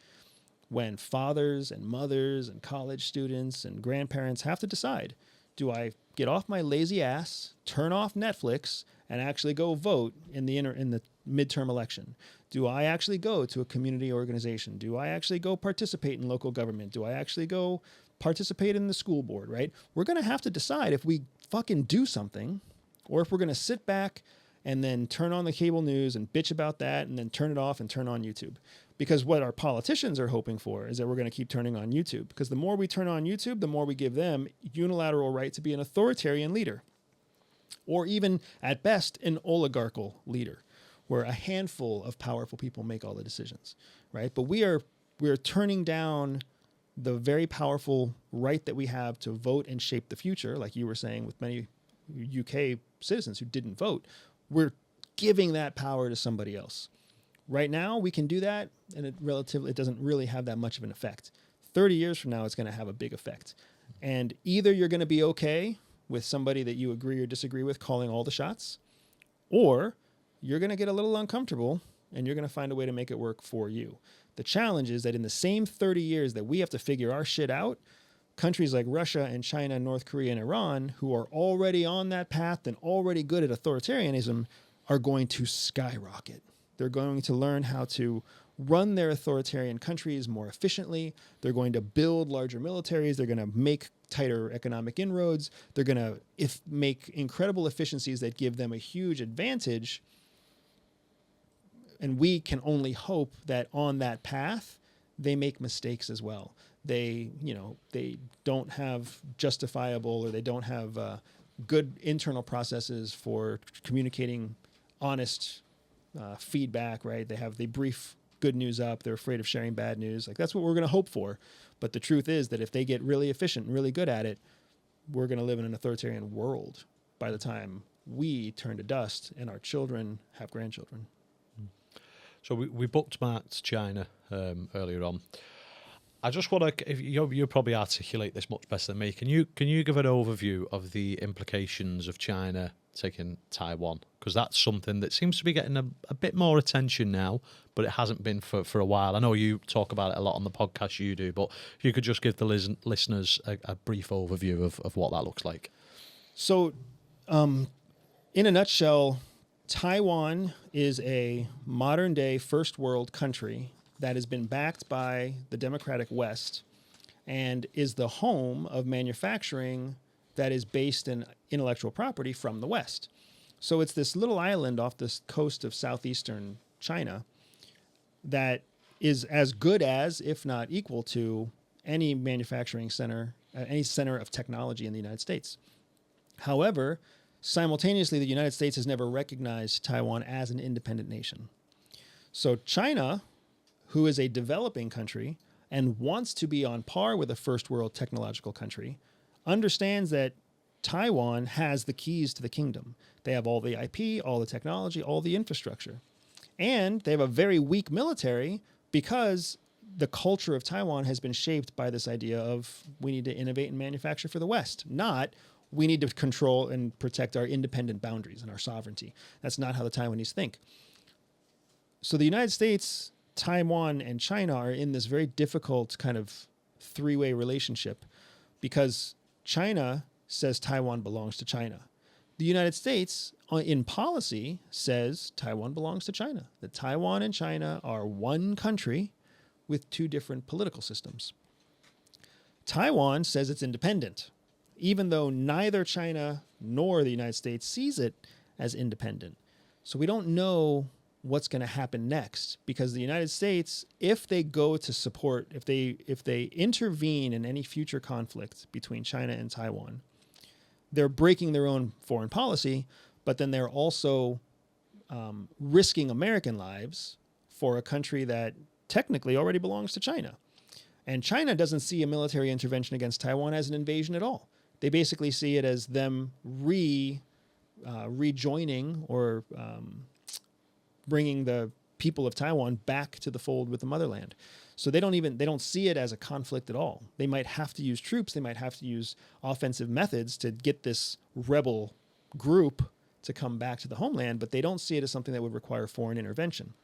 when fathers and mothers and college students and grandparents have to decide, do I get off my lazy ass, turn off Netflix, and actually go vote in the midterm election? Do I actually go to a community organization? Do I actually go participate in local government? Do I actually go participate in the school board, right? We're going to have to decide if we fucking do something, or if we're going to sit back and then turn on the cable news and bitch about that and then turn it off and turn on YouTube. Because what our politicians are hoping for is that we're going to keep turning on YouTube. Because the more we turn on YouTube, the more we give them unilateral right to be an authoritarian leader. Or even, at best, an oligarchical leader, where a handful of powerful people make all the decisions, right? But we are turning down the very powerful right that we have to vote and shape the future, like you were saying with many UK citizens who didn't vote. We're giving that power to somebody else. Right now, we can do that, and it doesn't really have that much of an effect. 30 years from now, it's going to have a big effect. And either you're going to be okay with somebody that you agree or disagree with calling all the shots, or you're going to get a little uncomfortable, and you're going to find a way to make it work for you. The challenge is that in the same 30 years that we have to figure our shit out, countries like Russia and China, North Korea, and Iran, who are already on that path and already good at authoritarianism, are going to skyrocket. They're going to learn how to run their authoritarian countries more efficiently. They're going to build larger militaries. They're going to make tighter economic inroads. They're going to make incredible efficiencies that give them a huge advantage. And we can only hope that on that path, they make mistakes as well. They don't have justifiable, or they don't have good internal processes for communicating honest feedback, right? They brief good news up. They're afraid of sharing bad news. Like, that's what we're going to hope for. But the truth is that if they get really efficient and really good at it, we're going to live in an authoritarian world by the time we turn to dust and our children have grandchildren. So we bookmarked China earlier on. I just want to, if you probably articulate this much better than me. Can you give an overview of the implications of China taking Taiwan? Because that's something that seems to be getting a bit more attention now, but it hasn't been for a while. I know you talk about it a lot on the podcast, you do, but if you could just give the listeners a brief overview of what that looks like. So, in a nutshell, Taiwan is a modern-day first world country that has been backed by the democratic West and is the home of manufacturing that is based in intellectual property from the West. So it's this little island off the coast of southeastern China that is as good as, if not equal to, any manufacturing center, any center of technology in the United States. However, simultaneously, the United States has never recognized Taiwan as an independent nation. So China, who is a developing country and wants to be on par with a first world technological country, understands that Taiwan has the keys to the kingdom. They have all the IP, all the technology, all the infrastructure. And they have a very weak military because the culture of Taiwan has been shaped by this idea of we need to innovate and manufacture for the West, not we need to control and protect our independent boundaries and our sovereignty. That's not how the Taiwanese think. So the United States, Taiwan, and China are in this very difficult kind of three-way relationship because China says Taiwan belongs to China. The United States, in policy, says Taiwan belongs to China. That Taiwan and China are one country with two different political systems. Taiwan says it's independent, even though neither China nor the United States sees it as independent. So we don't know what's going to happen next, because the United States, if they go to support, if they intervene in any future conflict between China and Taiwan, they're breaking their own foreign policy, but then they're also risking American lives for a country that technically already belongs to China. And China doesn't see a military intervention against Taiwan as an invasion at all. They basically see it as them rejoining or bringing the people of Taiwan back to the fold with the motherland. So they don't see it as a conflict at all. They might have to use troops. They might have to use offensive methods to get this rebel group to come back to the homeland, but they don't see it as something that would require foreign intervention.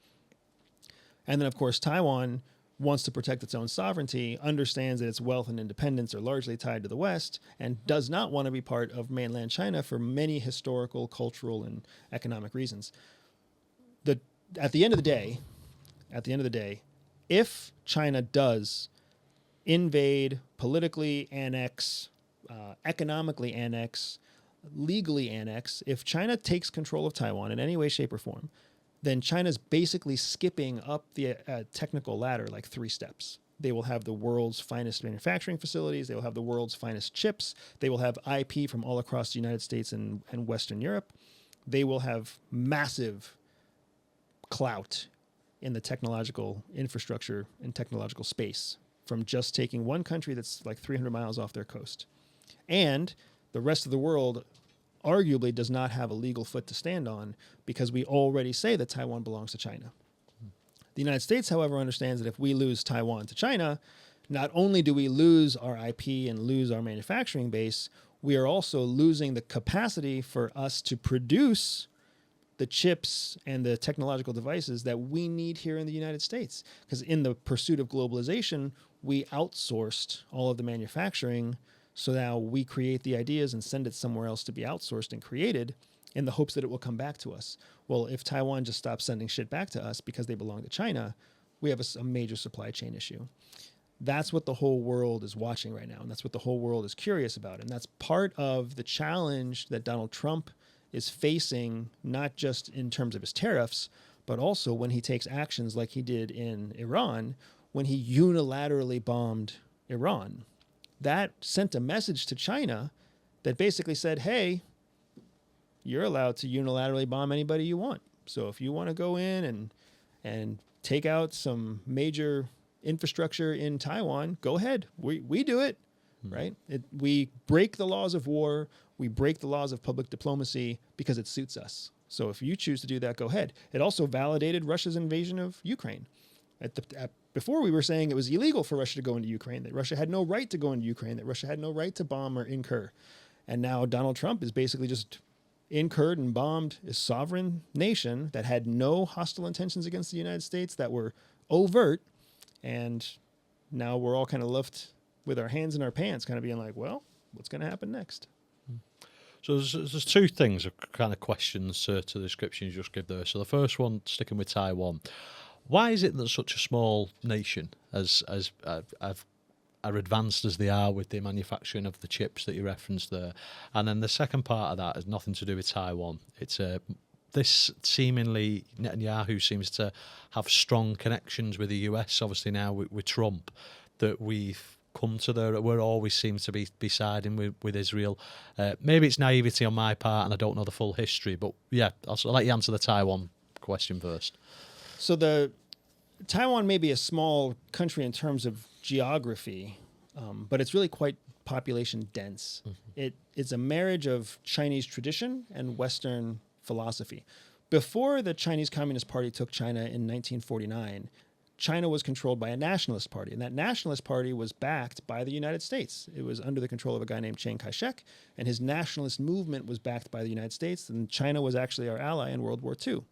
And then, of course, Taiwan wants to protect its own sovereignty, understands that its wealth and independence are largely tied to the West, and does not want to be part of mainland China for many historical, cultural, and economic reasons. At the end of the day, if China does invade, politically annex, economically annex, legally annex, if China takes control of Taiwan in any way, shape, or form, then China's basically skipping up the technical ladder like 3 steps. They will have the world's finest manufacturing facilities. They will have the world's finest chips. They will have IP from all across the United States and Western Europe. They will have massive clout in the technological infrastructure and technological space from just taking one country that's like 300 miles off their coast. And the rest of the world arguably does not have a legal foot to stand on because we already say that Taiwan belongs to China. The United States, however, understands that if we lose Taiwan to China, not only do we lose our IP and lose our manufacturing base, we are also losing the capacity for us to produce the chips and the technological devices that we need here in the United States. Because in the pursuit of globalization, we outsourced all of the manufacturing. So now we create the ideas and send it somewhere else to be outsourced and created in the hopes that it will come back to us. Well, if Taiwan just stops sending shit back to us because they belong to China, we have a major supply chain issue. That's what the whole world is watching right now. And that's what the whole world is curious about. And that's part of the challenge that Donald Trump is facing, not just in terms of his tariffs, but also when he takes actions like he did in Iran, when he unilaterally bombed Iran. That sent a message to China that basically said, hey, you're allowed to unilaterally bomb anybody you want. So if you want to go in and take out some major infrastructure in Taiwan, go ahead. We do it, right? We break the laws of war. We break the laws of public diplomacy because it suits us. So if you choose to do that, go ahead. It also validated Russia's invasion of Ukraine. Before we were saying it was illegal for Russia to go into Ukraine, that Russia had no right to go into Ukraine, that Russia had no right to bomb or incur. And now Donald Trump is basically just incurred and bombed a sovereign nation that had no hostile intentions against the United States, that were overt. And now we're all kind of left with our hands in our pants, kind of being like, well, what's going to happen next? So there's 2 things, kind of questions to the description you just gave there. So the first one, sticking with Taiwan. Why is it that such a small nation, as are advanced as they are with the manufacturing of the chips that you referenced there, and then the second part of that has nothing to do with Taiwan. It's this seemingly Netanyahu seems to have strong connections with the US, obviously now with Trump, that we've come to there. We always seem to be siding with Israel. Maybe it's naivety on my part, and I don't know the full history. But yeah, I'll let you answer the Taiwan question first. So Taiwan may be a small country in terms of geography, but it's really quite population dense. Mm-hmm. It's a marriage of Chinese tradition and Western philosophy. Before the Chinese Communist Party took China in 1949, China was controlled by a nationalist party, and that nationalist party was backed by the United States. It was under the control of a guy named Chiang Kai-shek, and his nationalist movement was backed by the United States, and China was actually our ally in World War II.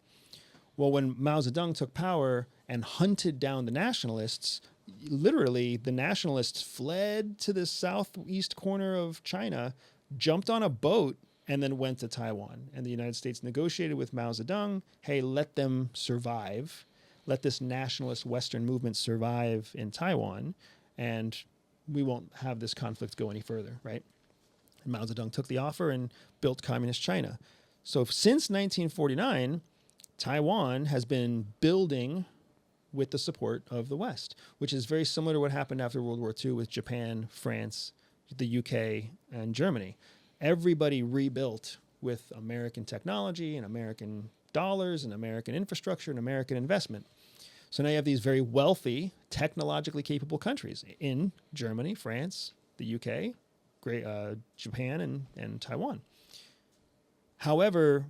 Well, when Mao Zedong took power and hunted down the nationalists, literally the nationalists fled to the southeast corner of China, jumped on a boat, and then went to Taiwan. And the United States negotiated with Mao Zedong, hey, let them survive. Let this nationalist Western movement survive in Taiwan, and we won't have this conflict go any further, right? And Mao Zedong took the offer and built communist China. So since 1949, Taiwan has been building with the support of the West, which is very similar to what happened after World War II with Japan, France, the UK, and Germany. everybody rebuilt with American technology and American dollars and American infrastructure and American investment. So now you have these very wealthy, technologically capable countries in Germany, France, the UK, Japan, and Taiwan. However,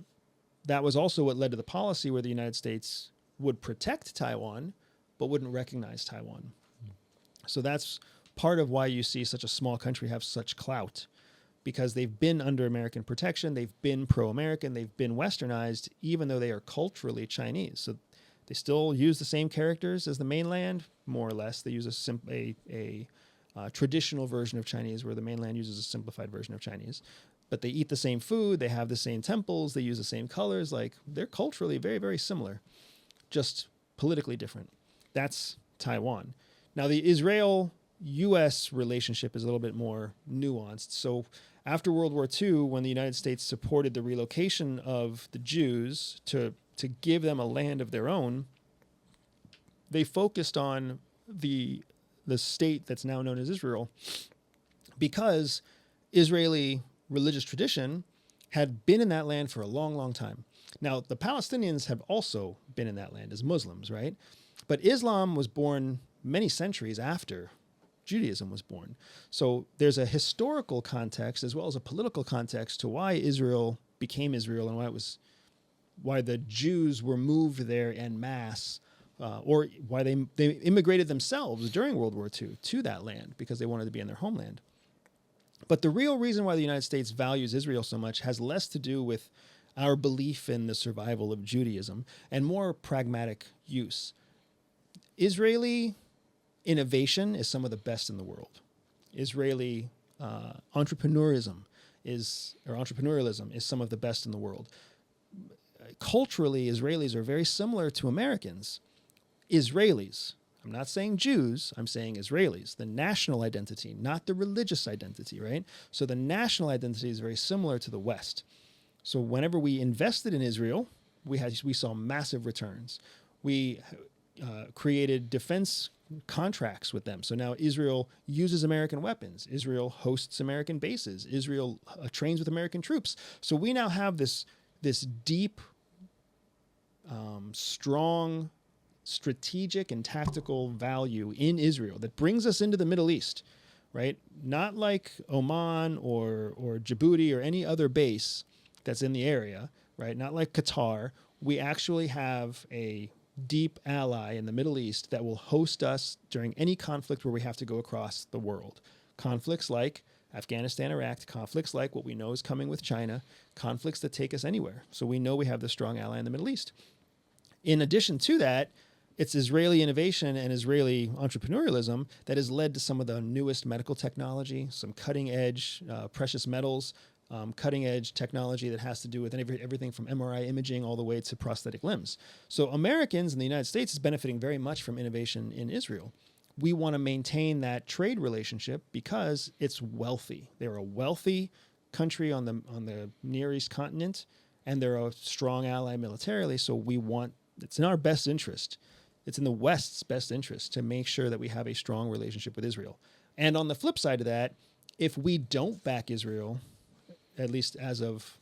that was also what led to the policy where the United States would protect Taiwan, but wouldn't recognize Taiwan. So that's part of why you see such a small country have such clout, because they've been under American protection, they've been pro-American, they've been westernized, even though they are culturally Chinese. So they still use the same characters as the mainland, more or less. They use a traditional version of Chinese, where the mainland uses a simplified version of Chinese. But they eat the same food, they have the same temples, they use the same colors. Like, they're culturally very, very similar, just politically different. That's Taiwan. Now, the Israel-U.S. relationship is a little bit more nuanced. So after World War II, when the United States supported the relocation of the Jews to give them a land of their own, they focused on the state that's now known as Israel, because Israeli religious tradition had been in that land for a long, long time. Now, the Palestinians have also been in that land as Muslims, right? But Islam was born many centuries after Judaism was born. So there's a historical context as well as a political context to why Israel became Israel, and why the Jews were moved there en masse, or why they immigrated themselves during World War II to that land, because they wanted to be in their homeland. But the real reason why the United States values Israel so much has less to do with our belief in the survival of Judaism and more pragmatic use. Israeli innovation is some of the best in the world. Israeli entrepreneurialism is some of the best in the world. Culturally, Israelis are very similar to Americans. Israelis, I'm not saying Jews, I'm saying Israelis, the national identity, not the religious identity, right? So the national identity is very similar to the West. So whenever we invested in Israel, we saw massive returns. We created defense contracts with them. So now Israel uses American weapons. Israel hosts American bases. Israel trains with American troops. So we now have this deep, strong, strategic and tactical value in Israel that brings us into the Middle East, right? Not like Oman or Djibouti or any other base that's in the area, right? Not like Qatar. We actually have a deep ally in the Middle East that will host us during any conflict where we have to go across the world. Conflicts like Afghanistan, Iraq, conflicts like what we know is coming with China, conflicts that take us anywhere. So we know we have this strong ally in the Middle East. In addition to that, it's Israeli innovation and Israeli entrepreneurialism that has led to some of the newest medical technology, some cutting edge precious metals, cutting edge technology that has to do with everything from MRI imaging all the way to prosthetic limbs. So Americans in the United States is benefiting very much from innovation in Israel. We want to maintain that trade relationship because it's wealthy. They're a wealthy country on the Near East continent, and they're a strong ally militarily. So it's in our best interest. It's in the West's best interest to make sure that we have a strong relationship with Israel. And on the flip side of that, if we don't back Israel, at least as of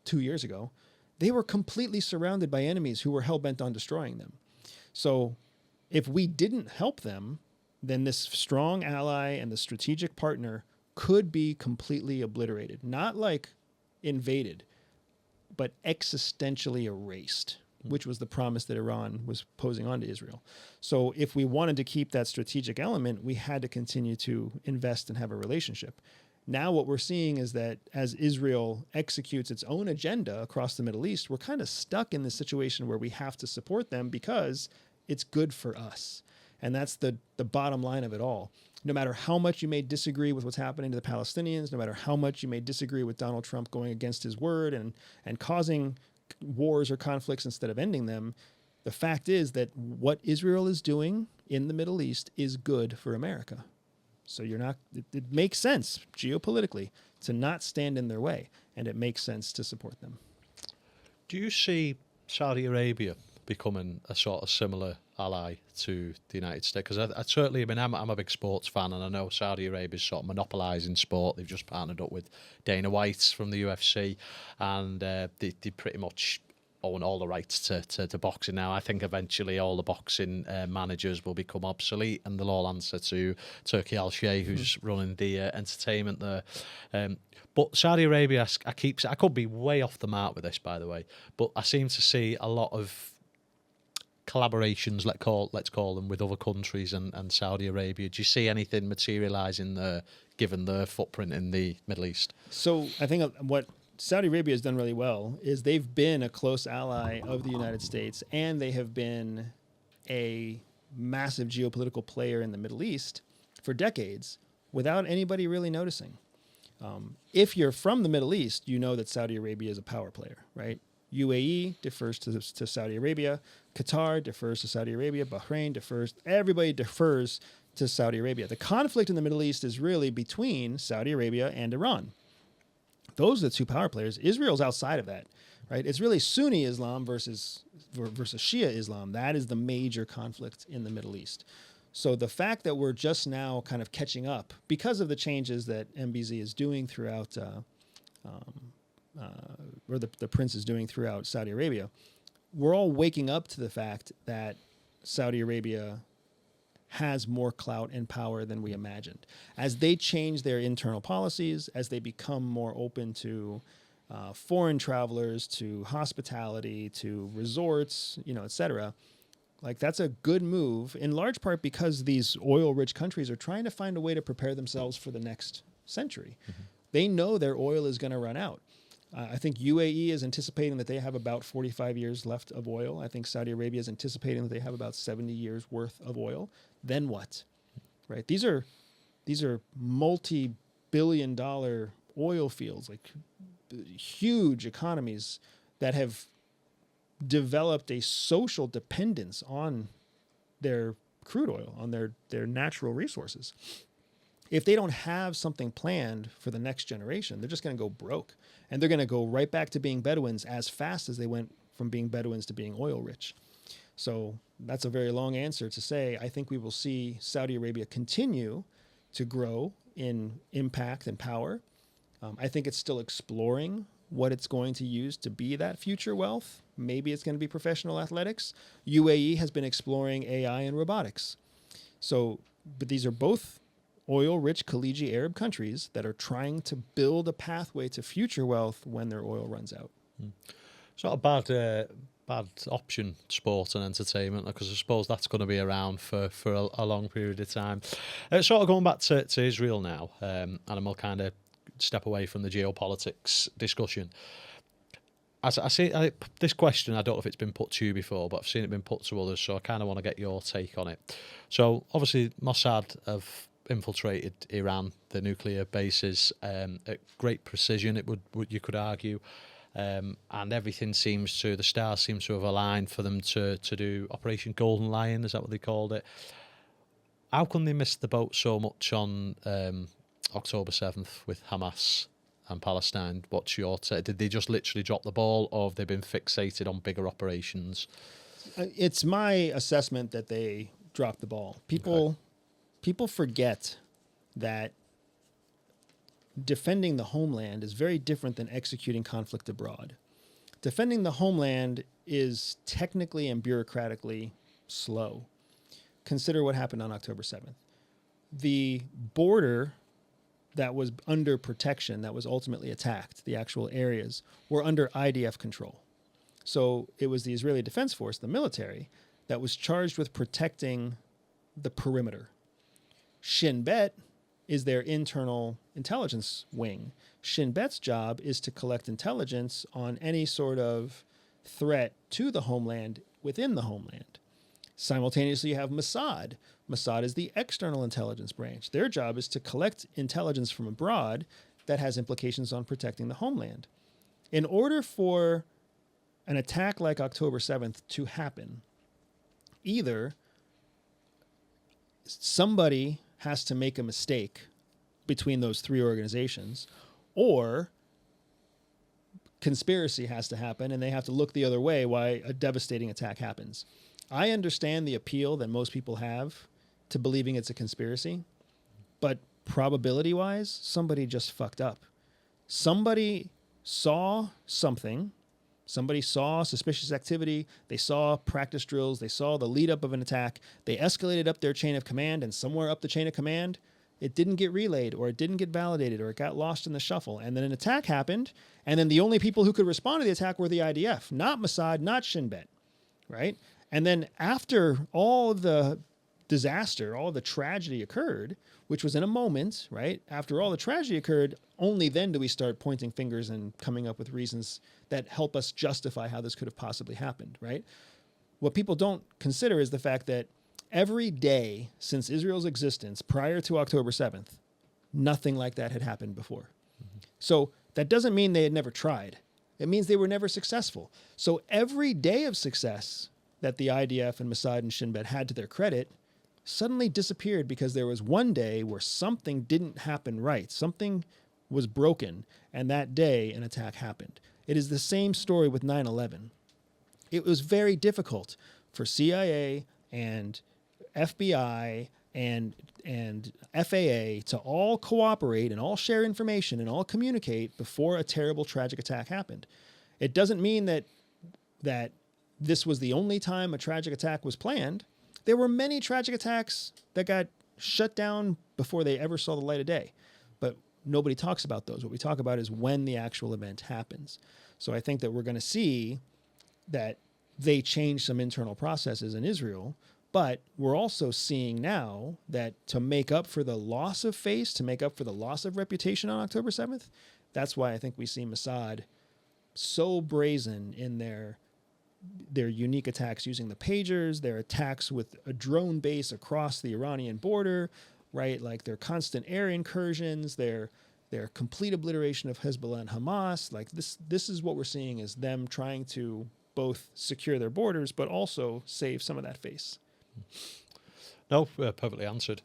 2 years ago, they were completely surrounded by enemies who were hell-bent on destroying them. So if we didn't help them, then this strong ally and the strategic partner could be completely obliterated. Not like invaded, but existentially erased, which was the promise that Iran was posing onto Israel. So if we wanted to keep that strategic element, we had to continue to invest and have a relationship. Now what we're seeing is that as Israel executes its own agenda across the Middle East, we're kind of stuck in this situation where we have to support them because it's good for us. And that's the bottom line of it all. No matter how much you may disagree with what's happening to the Palestinians, no matter how much you may disagree with Donald Trump going against his word and causing wars or conflicts instead of ending them, the fact is that what Israel is doing in the Middle East is good for America. So it makes sense geopolitically to not stand in their way, and it makes sense to support them. Do you see Saudi Arabia becoming a sort of similar ally to the United States? Because I certainly, I mean, I'm a big sports fan, and I know Saudi Arabia's sort of monopolising sport. They've just partnered up with Dana White from the UFC, and they pretty much own all the rights to boxing now. I think eventually all the boxing managers will become obsolete, and they'll all answer to Turki Al-Sheikh, who's running the entertainment there. But Saudi Arabia, I could be way off the mark with this, by the way, but I seem to see a lot of collaborations, let's call them, with other countries and Saudi Arabia. Do you see anything materialising there, given their footprint in the Middle East? So I think what Saudi Arabia has done really well is they've been a close ally of the United States, and they have been a massive geopolitical player in the Middle East for decades without anybody really noticing. If you're from the Middle East, you know that Saudi Arabia is a power player, right? UAE defers to Saudi Arabia. Qatar defers to Saudi Arabia. Bahrain defers. Everybody defers to Saudi Arabia. The conflict in the Middle East is really between Saudi Arabia and Iran. Those are the two power players. Israel's outside of that, right? It's really Sunni Islam versus Shia Islam. That is the major conflict in the Middle East. So the fact that we're just now kind of catching up because of the changes that MBZ is doing throughout, or the prince is doing throughout Saudi Arabia, we're all waking up to the fact that Saudi Arabia has more clout and power than we imagined. As they change their internal policies, as they become more open to foreign travelers, to hospitality, to resorts, et cetera, like that's a good move, in large part because these oil-rich countries are trying to find a way to prepare themselves for the next century. Mm-hmm. They know their oil is going to run out. I think UAE is anticipating that they have about 45 years left of oil. I think Saudi Arabia is anticipating that they have about 70 years worth of oil. Then what? Right? These are multi-billion-dollar oil fields, like huge economies that have developed a social dependence on their crude oil, on their natural resources. If they don't have something planned for the next generation, they're just going to go broke. And they're going to go right back to being Bedouins as fast as they went from being Bedouins to being oil rich. So that's a very long answer to say, I think we will see Saudi Arabia continue to grow in impact and power. I think it's still exploring what it's going to use to be that future wealth. Maybe it's going to be professional athletics. UAE has been exploring AI and robotics. So, but these are both oil-rich Khaliji Arab countries that are trying to build a pathway to future wealth when their oil runs out. It's not a bad option, sport and entertainment, because I suppose that's going to be around for a long period of time. Sort of going back to Israel now, and we'll kind of step away from the geopolitics discussion. As I see this question, I don't know if it's been put to you before, but I've seen it been put to others, so I kind of want to get your take on it. So obviously MOSSAD have infiltrated Iran, the nuclear bases, at great precision, you could argue, and everything the stars seem to have aligned for them to do Operation Golden Lion. Is that what they called it? How come they missed the boat so much on October 7th with Hamas and Palestine? What's your take? Did they just literally drop the ball, or have they been fixated on bigger operations? It's my assessment that they dropped the ball. People forget that defending the homeland is very different than executing conflict abroad. Defending the homeland is technically and bureaucratically slow. Consider what happened on October 7th. The border that was under protection, that was ultimately attacked, the actual areas, were under IDF control. So it was the Israeli Defense Force, the military, that was charged with protecting the perimeter. Shin Bet is their internal intelligence wing. Shin Bet's job is to collect intelligence on any sort of threat to the homeland within the homeland. Simultaneously, you have MOSSAD. MOSSAD is the external intelligence branch. Their job is to collect intelligence from abroad that has implications on protecting the homeland. In order for an attack like October 7th to happen, either somebody has to make a mistake between those three organizations, or conspiracy has to happen and they have to look the other way while a devastating attack happens. I understand the appeal that most people have to believing it's a conspiracy, but probability-wise, somebody just fucked up. Somebody saw something. Somebody saw suspicious activity. They saw practice drills. They saw the lead up of an attack. They escalated up their chain of command, and somewhere up the chain of command, it didn't get relayed, or it didn't get validated, or it got lost in the shuffle. And then an attack happened, and then the only people who could respond to the attack were the IDF, not Mossad, not Shin Bet, right? And then after all of the disaster, all of the tragedy occurred, which was in a moment, right? After all the tragedy occurred, only then do we start pointing fingers and coming up with reasons that help us justify how this could have possibly happened, right? What people don't consider is the fact that every day since Israel's existence prior to October 7th, nothing like that had happened before. Mm-hmm. So that doesn't mean they had never tried. It means they were never successful. So every day of success that the IDF and Mossad and Shin Bet had to their credit suddenly disappeared because there was one day where something didn't happen right. Something was broken, and that day an attack happened. It is the same story with 9/11. It was very difficult for CIA and FBI and FAA to all cooperate and all share information and all communicate before a terrible, tragic attack happened. It doesn't mean that this was the only time a tragic attack was planned. There were many tragic attacks that got shut down before they ever saw the light of day. But nobody talks about those. What we talk about is when the actual event happens. So I think that we're going to see that they changed some internal processes in Israel, but we're also seeing now that to make up for the loss of face, to make up for the loss of reputation on October 7th, that's why I think we see Mossad so brazen in their unique attacks using the pagers, their attacks with a drone base across the Iranian border, right? Like their constant air incursions, their complete obliteration of Hezbollah and Hamas. Like this is what we're seeing is them trying to both secure their borders, but also save some of that face. No, perfectly answered.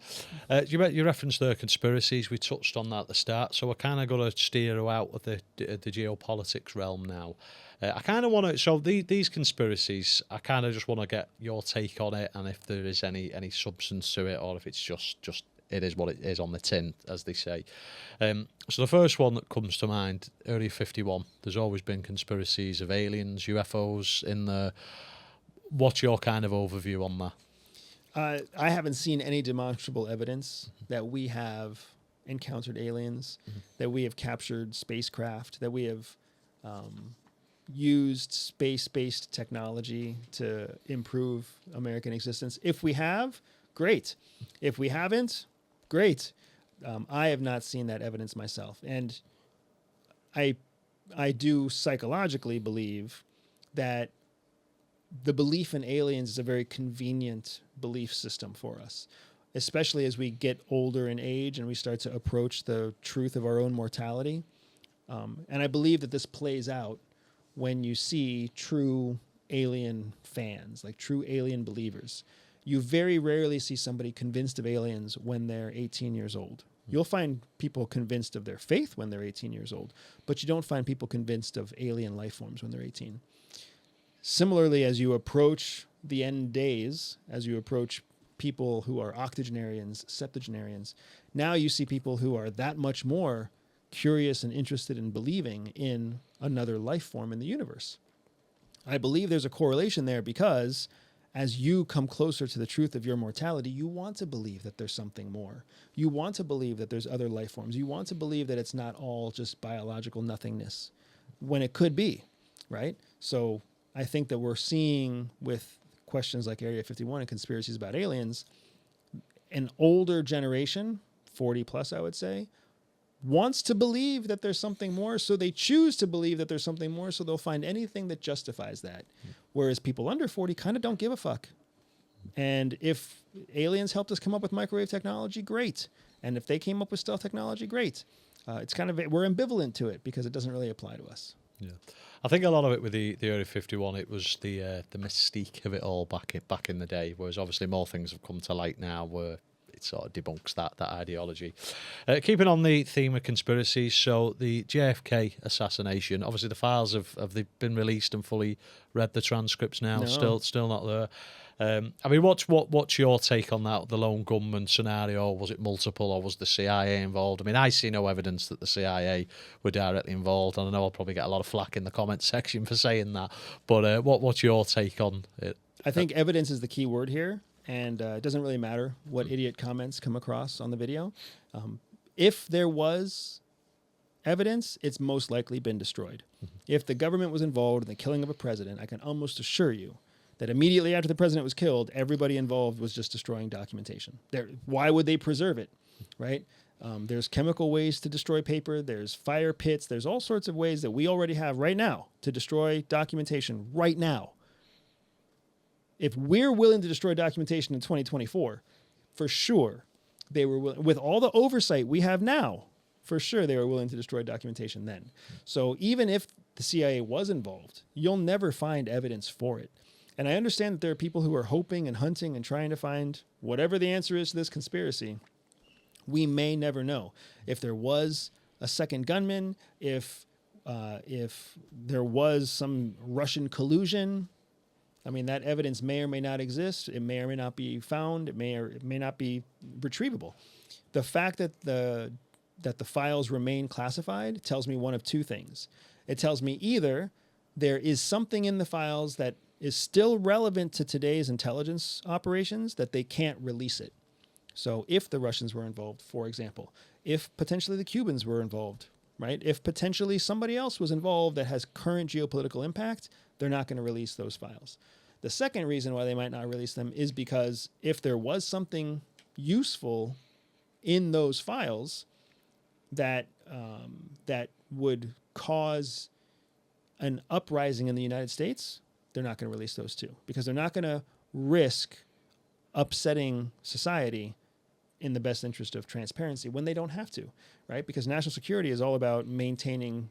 You referenced the conspiracies. We touched on that at the start, so I kind of got to steer out of the geopolitics realm now. I kind of want to. So these conspiracies, I kind of just want to get your take on it, and if there is any substance to it, or if it's just it is what it is on the tin, as they say. So the first one that comes to mind, Area 51. There's always been conspiracies of aliens, UFOs in there. What's your kind of overview on that? I haven't seen any demonstrable evidence that we have encountered aliens, that we have captured spacecraft, that we have used space-based technology to improve American existence. If we have, great. If we haven't, great. I have not seen that evidence myself. And I do psychologically believe that the belief in aliens is a very convenient belief system for us, especially as we get older in age and we start to approach the truth of our own mortality. And I believe that this plays out when you see true alien fans, like true alien believers. You very rarely see somebody convinced of aliens when they're 18 years old. You'll find people convinced of their faith when they're 18 years old, but you don't find people convinced of alien life forms when they're 18. Similarly, as you approach the end days, as you approach people who are octogenarians, septuagenarians, now you see people who are that much more curious and interested in believing in another life form in the universe. I believe there's a correlation there because as you come closer to the truth of your mortality, you want to believe that there's something more. You want to believe that there's other life forms. You want to believe that it's not all just biological nothingness when it could be, right? So I think that we're seeing with questions like Area 51 and conspiracies about aliens, an older generation, 40 plus, I would say, wants to believe that there's something more. So they choose to believe that there's something more. So they'll find anything that justifies that. Whereas people under 40 kind of don't give a fuck. And if aliens helped us come up with microwave technology, great. And if they came up with stealth technology, great. It's kind of, we're ambivalent to it because it doesn't really apply to us. Yeah, I think a lot of it with the Area 51, it was the mystique of it all back in the day. Whereas obviously more things have come to light now, where it sort of debunks that ideology. Keeping on the theme of conspiracies, so the JFK assassination, obviously the files have they been released and fully read the transcripts now? No. Still not there. I mean, what's your take on that? The lone gunman scenario? Was it multiple, or was the CIA involved? I mean, I see no evidence that the CIA were directly involved, and I know I'll probably get a lot of flack in the comment section for saying that. But what's your take on it? I think evidence is the key word here, and it doesn't really matter what idiot comments come across on the video. If there was evidence, it's most likely been destroyed. If the government was involved in the killing of a president, I can almost assure you that immediately after the president was killed, everybody involved was just destroying documentation. Why would they preserve it, right? There's chemical ways to destroy paper. There's fire pits. There's all sorts of ways that we already have right now to destroy documentation right now. If we're willing to destroy documentation in 2024, for sure, they were willing, with all the oversight we have now, for sure they were willing to destroy documentation then. So even if the CIA was involved, you'll never find evidence for it. And I understand that there are people who are hoping and hunting and trying to find whatever the answer is to this conspiracy. We may never know. If there was a second gunman, if there was some Russian collusion, I mean, that evidence may or may not exist. It may or may not be found. It may or it may not be retrievable. The fact that the files remain classified tells me one of two things. It tells me either there is something in the files that is still relevant to today's intelligence operations that they can't release it. So if the Russians were involved, for example, if potentially the Cubans were involved, right? If potentially somebody else was involved that has current geopolitical impact, they're not going to release those files. The second reason why they might not release them is because if there was something useful in those files that that would cause an uprising in the United States, they're not going to release those too, because they're not going to risk upsetting society in the best interest of transparency when they don't have to, right? Because national security is all about maintaining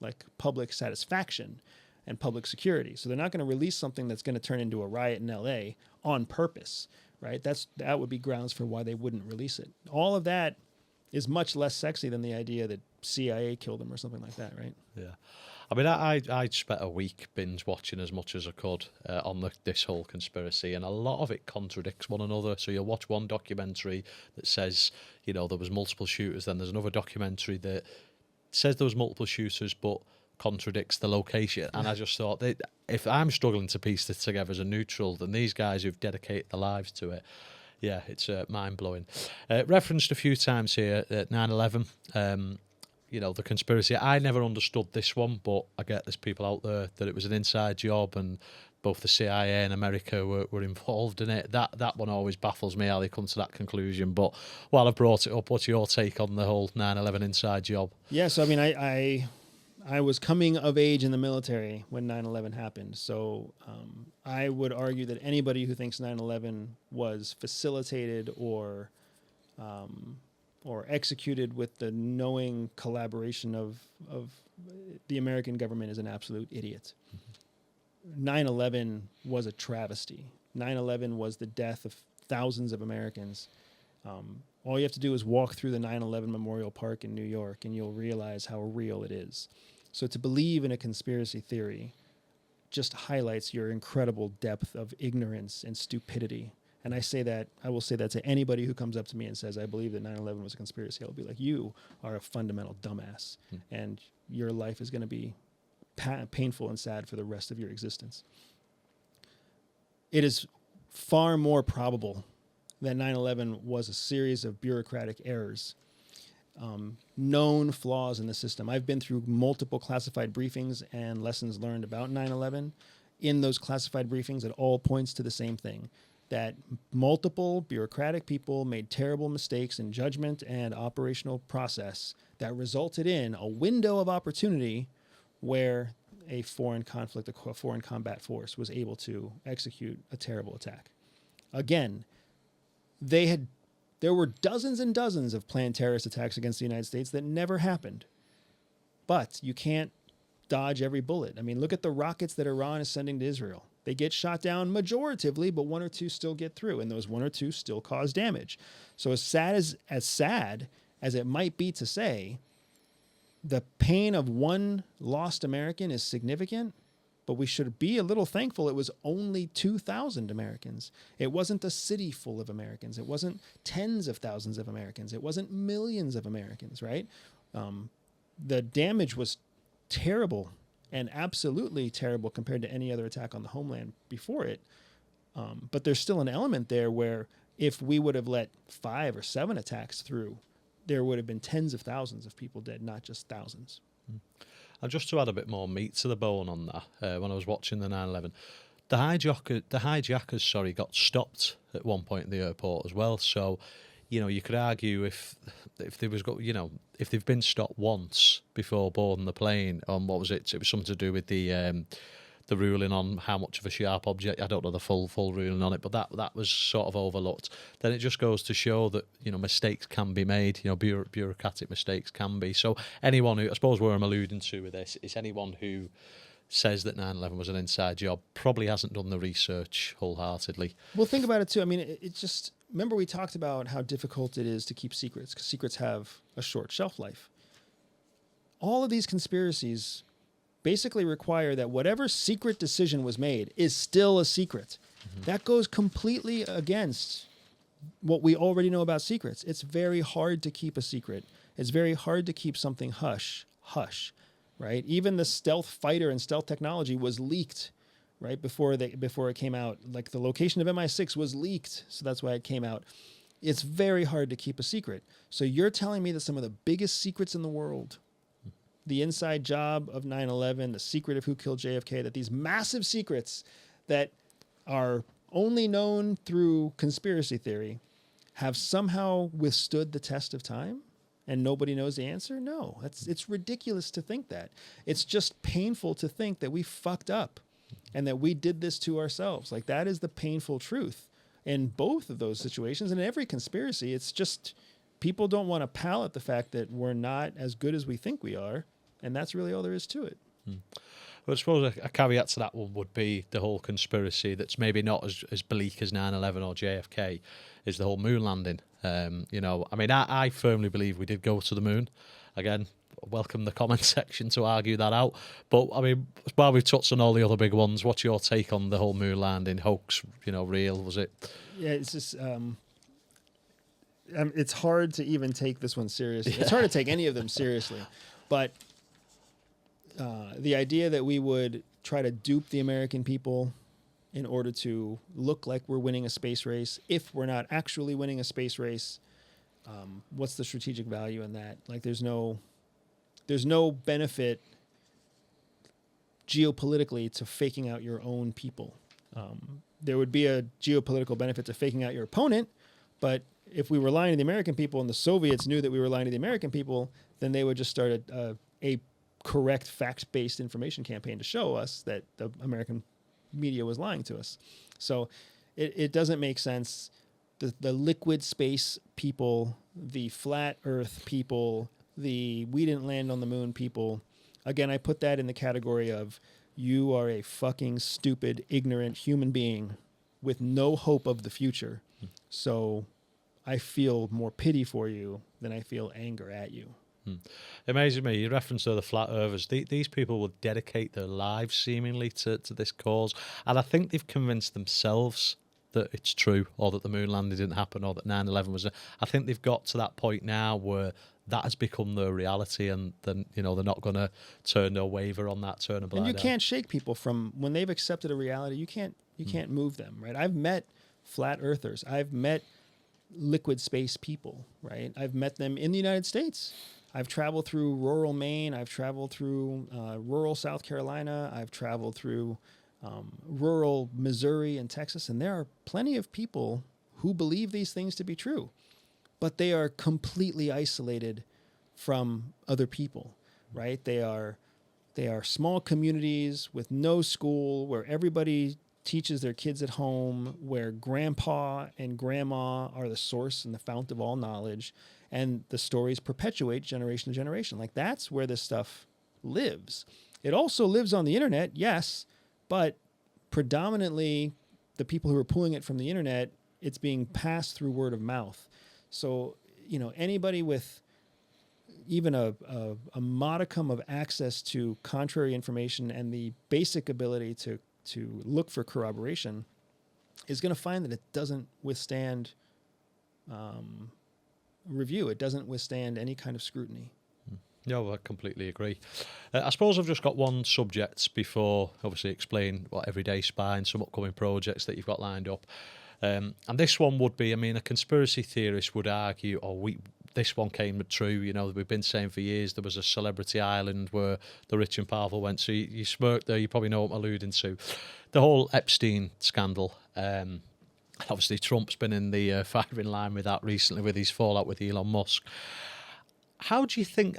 like public satisfaction and public security. So they're not going to release something that's going to turn into a riot in LA on purpose, right? That would be grounds for why they wouldn't release it. All of that is much less sexy than the idea that CIA killed them or something like that, right? Yeah. I mean, I spent a week binge watching as much as I could on this whole conspiracy, and a lot of it contradicts one another. So you'll watch one documentary that says, there was multiple shooters, then there's another documentary that says there was multiple shooters, but contradicts the location. And I just thought, if I'm struggling to piece this together as a neutral, then these guys who've dedicated their lives to it, yeah, it's mind-blowing. Referenced a few times here at 9/11, the conspiracy. I never understood this one, but I get there's people out there that it was an inside job and both the CIA and America were involved in it. That one always baffles me how they come to that conclusion. But while I've brought it up, what's your take on the whole 9/11 inside job? Yeah, so I mean, I was coming of age in the military when 9/11 happened. So I would argue that anybody who thinks 9/11 was facilitated or executed with the knowing collaboration of the American government is an absolute idiot. 9/11 was a travesty. 9/11 was the death of thousands of Americans. All you have to do is walk through the 9/11 Memorial Park in New York and you'll realize how real it is. So to believe in a conspiracy theory just highlights your incredible depth of ignorance and stupidity. And I will say that to anybody who comes up to me and says, I believe that 9/11 was a conspiracy. I'll be like, you are a fundamental dumbass. And your life is going to be painful and sad for the rest of your existence. It is far more probable that 9/11 was a series of bureaucratic errors, known flaws in the system. I've been through multiple classified briefings and lessons learned about 9/11. In those classified briefings, it all points to the same thing, that multiple bureaucratic people made terrible mistakes in judgment and operational process that resulted in a window of opportunity where a foreign conflict, a foreign combat force was able to execute a terrible attack. Again, there were dozens and dozens of planned terrorist attacks against the United States that never happened. But you can't dodge every bullet. I mean, look at the rockets that Iran is sending to Israel. They get shot down majoritively, but one or two still get through, and those one or two still cause damage. So as sad as it might be to say, the pain of one lost American is significant, but we should be a little thankful it was only 2,000 Americans. It wasn't a city full of Americans. It wasn't tens of thousands of Americans. It wasn't millions of Americans, right? The damage was terrible and absolutely terrible compared to any other attack on the homeland before it. But there's still an element there where if we would have let 5 or 7 attacks through, there would have been tens of thousands of people dead, not just thousands. And just to add a bit more meat to the bone on that, when I was watching the 9/11, the hijackers, got stopped at one point in the airport as well. So, you could argue if there was, if they've been stopped once before boarding the plane on what was it? It was something to do with the ruling on how much of a sharp object. I don't know the full ruling on it, but that was sort of overlooked. Then it just goes to show that mistakes can be made. Bureaucratic mistakes can be. So anyone who, I suppose, where I'm alluding to with this is anyone who says that 9/11 was an inside job probably hasn't done the research wholeheartedly. Well, think about it too. I mean, it's just, remember we talked about how difficult it is to keep secrets because secrets have a short shelf life. All of these conspiracies basically require that whatever secret decision was made is still a secret. Mm-hmm. That goes completely against what we already know about secrets. It's very hard to keep a secret. It's very hard to keep something hush, right? Even the stealth fighter and stealth technology was leaked, right? Before it came out. Like the location of MI6 was leaked, so that's why it came out. It's very hard to keep a secret. So you're telling me that some of the biggest secrets in the world, the inside job of 9/11, the secret of who killed JFK, that these massive secrets that are only known through conspiracy theory have somehow withstood the test of time and nobody knows the answer? No, it's ridiculous to think that. It's just painful to think that we fucked up and that we did this to ourselves. Like, that is the painful truth in both of those situations. And in every conspiracy, it's just people don't want to palate the fact that we're not as good as we think we are. And that's really all there is to it. Well, I suppose a caveat to that one would be the whole conspiracy that's maybe not as bleak as 9/11 or JFK is the whole moon landing. I firmly believe we did go to the moon. Again, welcome the comment section to argue that out. But, while we've touched on all the other big ones, what's your take on the whole moon landing? Hoax, real, was it? Yeah, it's just... it's hard to even take this one seriously. Yeah. It's hard to take any of them seriously. But... the idea that we would try to dupe the American people in order to look like we're winning a space race, if we're not actually winning a space race, what's the strategic value in that? Like, there's no benefit geopolitically to faking out your own people. There would be a geopolitical benefit to faking out your opponent, but if we were lying to the American people and the Soviets knew that we were lying to the American people, then they would just start a correct fact-based information campaign to show us that the American media was lying to us. So it doesn't make sense. The liquid space people, the flat earth people, the we didn't land on the moon people, again, I put that in the category of you are a fucking stupid, ignorant human being with no hope of the future. So I feel more pity for you than I feel anger at you. It amazes me, you reference to the flat earthers. These people would dedicate their lives seemingly to this cause, and I think they've convinced themselves that it's true, or that the moon landing didn't happen, or that 9/11 was. I think they've got to that point now where that has become their reality, and then they're not going to turn or waver on that, turn a blind eye. And you can't shake people from when they've accepted a reality. You can't move them, right? I've met flat earthers. I've met liquid space people, right? I've met them in the United States. I've traveled through rural Maine. I've traveled through rural South Carolina. I've traveled through rural Missouri and Texas. And there are plenty of people who believe these things to be true, but they are completely isolated from other people, right? They are small communities with no school, where everybody teaches their kids at home, where grandpa and grandma are the source and the fount of all knowledge, and the stories perpetuate generation to generation. Like, that's where this stuff lives. It also lives on the internet, yes, but predominantly the people who are pulling it from the internet, it's being passed through word of mouth. So, anybody with even a modicum of access to contrary information and the basic ability to look for corroboration is going to find that it doesn't withstand review. It doesn't withstand any kind of scrutiny. No, I completely agree. I suppose I've just got one subject before, obviously, explain what Everyday Spy and some upcoming projects that you've got lined up. And this one would be, a conspiracy theorist would argue, this one came true, we've been saying for years there was a celebrity island where the rich and powerful went. So you smirked there, you probably know what I'm alluding to. The whole Epstein scandal. Obviously, Trump's been in the firing line with that recently with his fallout with Elon Musk. How do you think,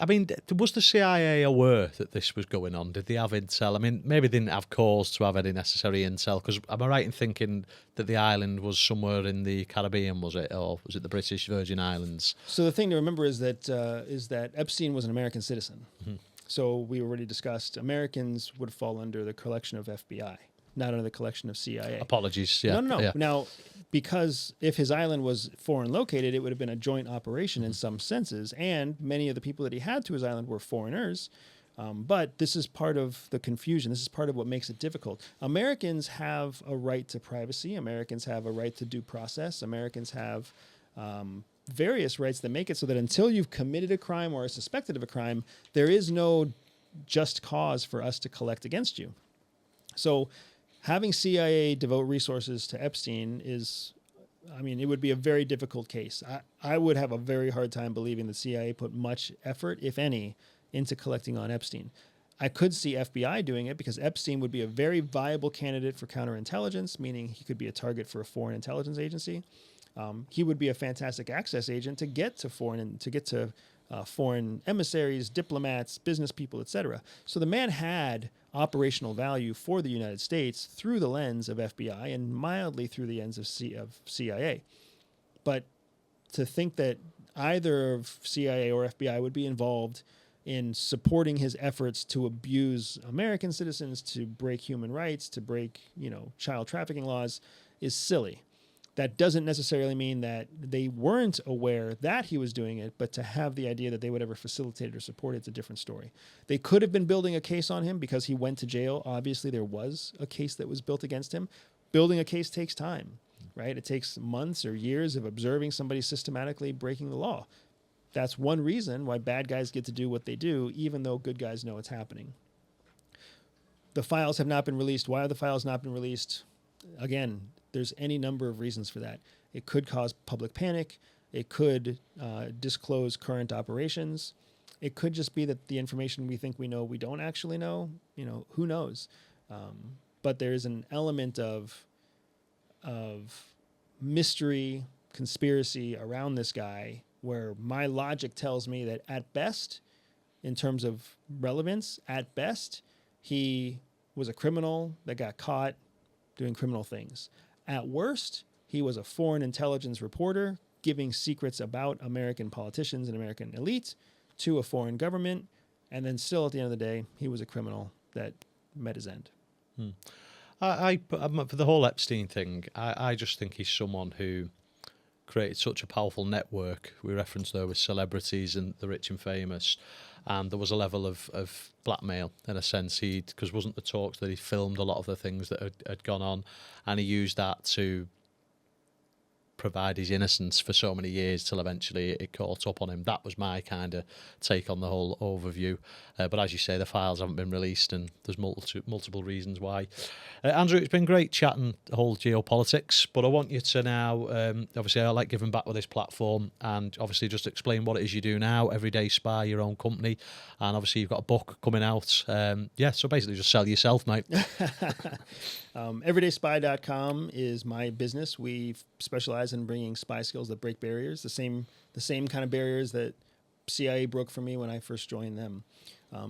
was the CIA aware that this was going on? Did they have intel? Maybe they didn't have cause to have any necessary intel, because am I right in thinking that the island was somewhere in the Caribbean, was it? Or was it the British Virgin Islands? So the thing to remember is that Epstein was an American citizen. Mm-hmm. So we already discussed Americans would fall under the collection of FBI, not under the collection of CIA. Apologies. Yeah. No. Yeah. Now, because if his island was foreign located, it would have been a joint operation in some senses, and many of the people that he had to his island were foreigners. But this is part of the confusion. This is part of what makes it difficult. Americans have a right to privacy. Americans have a right to due process. Americans have various rights that make it so that until you've committed a crime or are suspected of a crime, there is no just cause for us to collect against you. So having CIA devote resources to Epstein it would be a very difficult case. I would have a very hard time believing the CIA put much effort, if any, into collecting on Epstein. I could see FBI doing it because Epstein would be a very viable candidate for counterintelligence, meaning he could be a target for a foreign intelligence agency. He would be a fantastic access agent to get to foreign emissaries, diplomats, business people, etc. So the man had operational value for the United States through the lens of FBI and mildly through the lens of CIA. But to think that either of CIA or FBI would be involved in supporting his efforts to abuse American citizens, to break human rights, to break, child trafficking laws is silly. That doesn't necessarily mean that they weren't aware that he was doing it, but to have the idea that they would ever facilitate it or support it's a different story. They could have been building a case on him because he went to jail. Obviously, there was a case that was built against him. Building a case takes time, right? It takes months or years of observing somebody systematically breaking the law. That's one reason why bad guys get to do what they do, even though good guys know it's happening. The files have not been released. Why have the files not been released? Again, there's any number of reasons for that. It could cause public panic. It could disclose current operations. It could just be that the information we think we know, we don't actually know. Who knows? But there is an element of mystery, conspiracy around this guy where my logic tells me that at best, in terms of relevance, at best, he was a criminal that got caught doing criminal things. At worst, he was a foreign intelligence reporter giving secrets about American politicians and American elites to a foreign government. And then still, at the end of the day, he was a criminal that met his end. For the whole Epstein thing, I just think he's someone who created such a powerful network. We referenced there with celebrities and the rich and famous. And there was a level of blackmail, in a sense, because wasn't the talks that he filmed a lot of the things that had gone on, and he used that to provide his innocence for so many years till eventually it caught up on him. That was my kind of take on the whole overview. But as you say, the files haven't been released and there's multiple reasons why. Andrew, it's been great chatting the whole geopolitics, but I want you to now, obviously I like giving back with this platform, and obviously just explain what it is you do now, Everyday Spy, your own company, and obviously you've got a book coming out. So basically just sell yourself, mate. EveryDaySpy.com is my business. We specialize in bringing spy skills that break barriers, the same kind of barriers that CIA broke for me when I first joined them.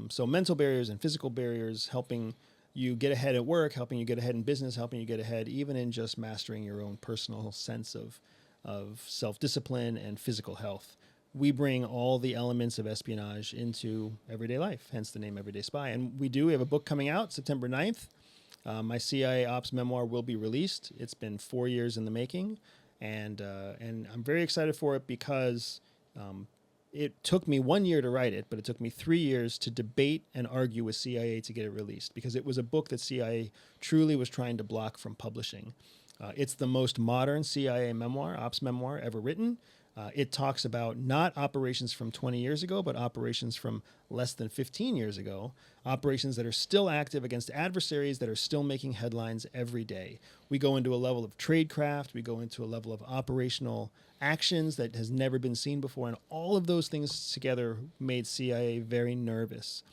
So mental barriers and physical barriers, helping you get ahead at work, helping you get ahead in business, helping you get ahead even in just mastering your own personal sense of self-discipline and physical health. We bring all the elements of espionage into everyday life, hence the name Everyday Spy. And we have a book coming out September 9th. My CIA ops memoir will be released. It's been 4 years in the making, and I'm very excited for it because it took me 1 year to write it, but it took me 3 years to debate and argue with CIA to get it released, because it was a book that CIA truly was trying to block from publishing. It's the most modern CIA memoir, ops memoir, ever written. It talks about not operations from 20 years ago, but operations from less than 15 years ago, operations that are still active against adversaries that are still making headlines every day. We go into a level of tradecraft, we go into a level of operational actions that has never been seen before, and all of those things together made CIA very nervous.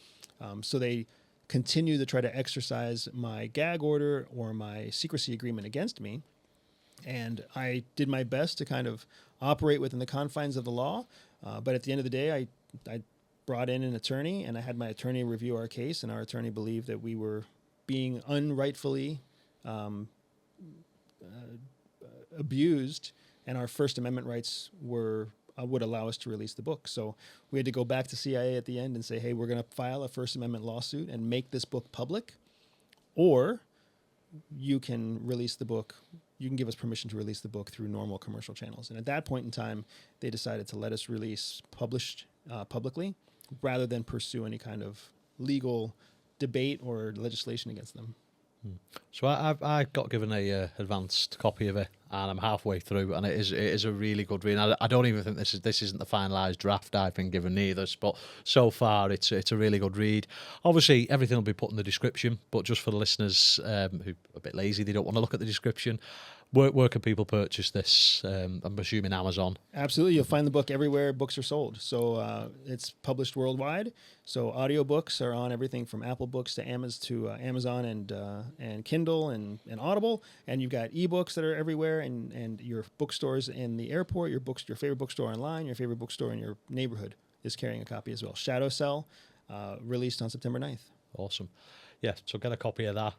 So they continue to try to exercise my gag order or my secrecy agreement against me. And I did my best to kind of operate within the confines of the law. But at the end of the day, I brought in an attorney, and I had my attorney review our case, and our attorney believed that we were being unrightfully abused, and our First Amendment rights would allow us to release the book. So we had to go back to CIA at the end and say, hey, we're going to file a First Amendment lawsuit and make this book public, or you can release the book. You can give us permission to release the book through normal commercial channels. And at that point in time, they decided to let us published publicly, rather than pursue any kind of legal debate or legislation against them. So I got given a advanced copy of it, and I'm halfway through, and it is a really good read. I don't even think this isn't the finalised draft I've been given either, but so far it's a really good read. Obviously, everything will be put in the description, but just for the listeners who are a bit lazy, they don't want to look at the description. Where can people purchase this? I'm assuming Amazon. Absolutely. You'll find the book everywhere books are sold. So it's published worldwide. So audiobooks are on everything from Apple Books to Amazon and Kindle and Audible. And you've got ebooks that are everywhere, and your bookstores in the airport, your favorite bookstore online, your favorite bookstore in your neighborhood is carrying a copy as well. Shadow Cell, released on September 9th. Awesome. Yeah, so get a copy of that.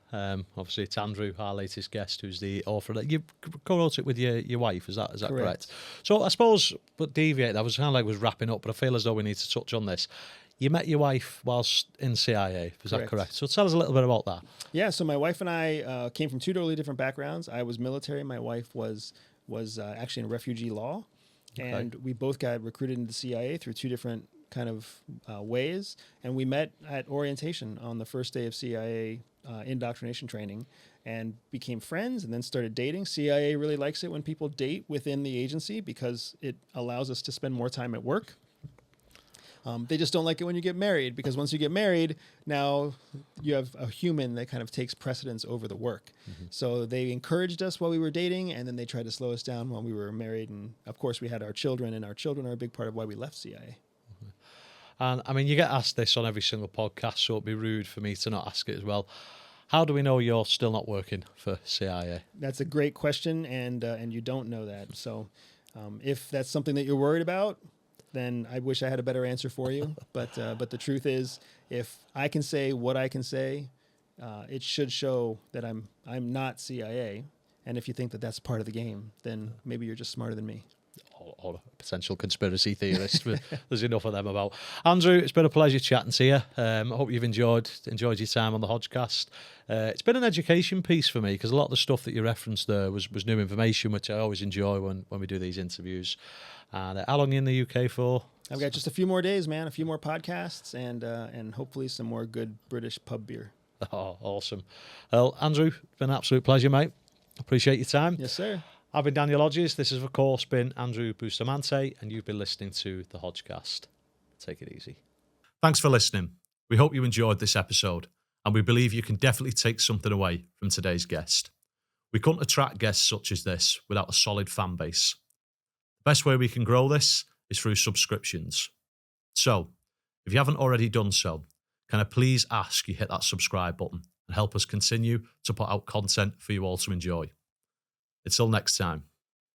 Obviously, it's Andrew, our latest guest, who's the author of that. You co-wrote it with your wife, is that correct? So I suppose, but deviate, that was kind of like was wrapping up, but I feel as though we need to touch on this. You met your wife whilst in CIA, is that correct? So tell us a little bit about that. Yeah, so my wife and I came from two totally different backgrounds. I was military. My wife was actually in refugee law. Okay. And we both got recruited into the CIA through two different kind of ways, and we met at orientation on the first day of CIA indoctrination training, and became friends, and then started dating. CIA really likes it when people date within the agency because it allows us to spend more time at work. They just don't like it when you get married, because once you get married, now you have a human that kind of takes precedence over the work. Mm-hmm. So they encouraged us while we were dating, and then they tried to slow us down while we were married. And of course, we had our children, and our children are a big part of why we left CIA. And I mean, you get asked this on every single podcast, so it'd be rude for me to not ask it as well. How do we know you're still not working for CIA? That's a great question, and you don't know that. So if that's something that you're worried about, then I wish I had a better answer for you. But the truth is, if I can say what I can say, it should show that I'm not CIA. And if you think that that's part of the game, then maybe you're just smarter than me. Or a potential conspiracy theorist. There's enough of them about. Andrew, it's been a pleasure chatting to you. I hope you've enjoyed your time on the Hodge-Cast. It's been an education piece for me, because a lot of the stuff that you referenced there was new information, which I always enjoy when we do these interviews. And how long are you in the UK for? I've got just a few more days, man. A few more podcasts, and hopefully some more good British pub beer. Oh, awesome. Well, Andrew, it's been an absolute pleasure, mate. Appreciate your time. Yes, sir. I've been Daniel Hodges. This has, of course, been Andrew Bustamante, and you've been listening to the Hodge-Cast. Take it easy. Thanks for listening. We hope you enjoyed this episode, and we believe you can definitely take something away from today's guest. We couldn't attract guests such as this without a solid fan base. The best way we can grow this is through subscriptions. So, if you haven't already done so, can I please ask you hit that subscribe button and help us continue to put out content for you all to enjoy. Until next time.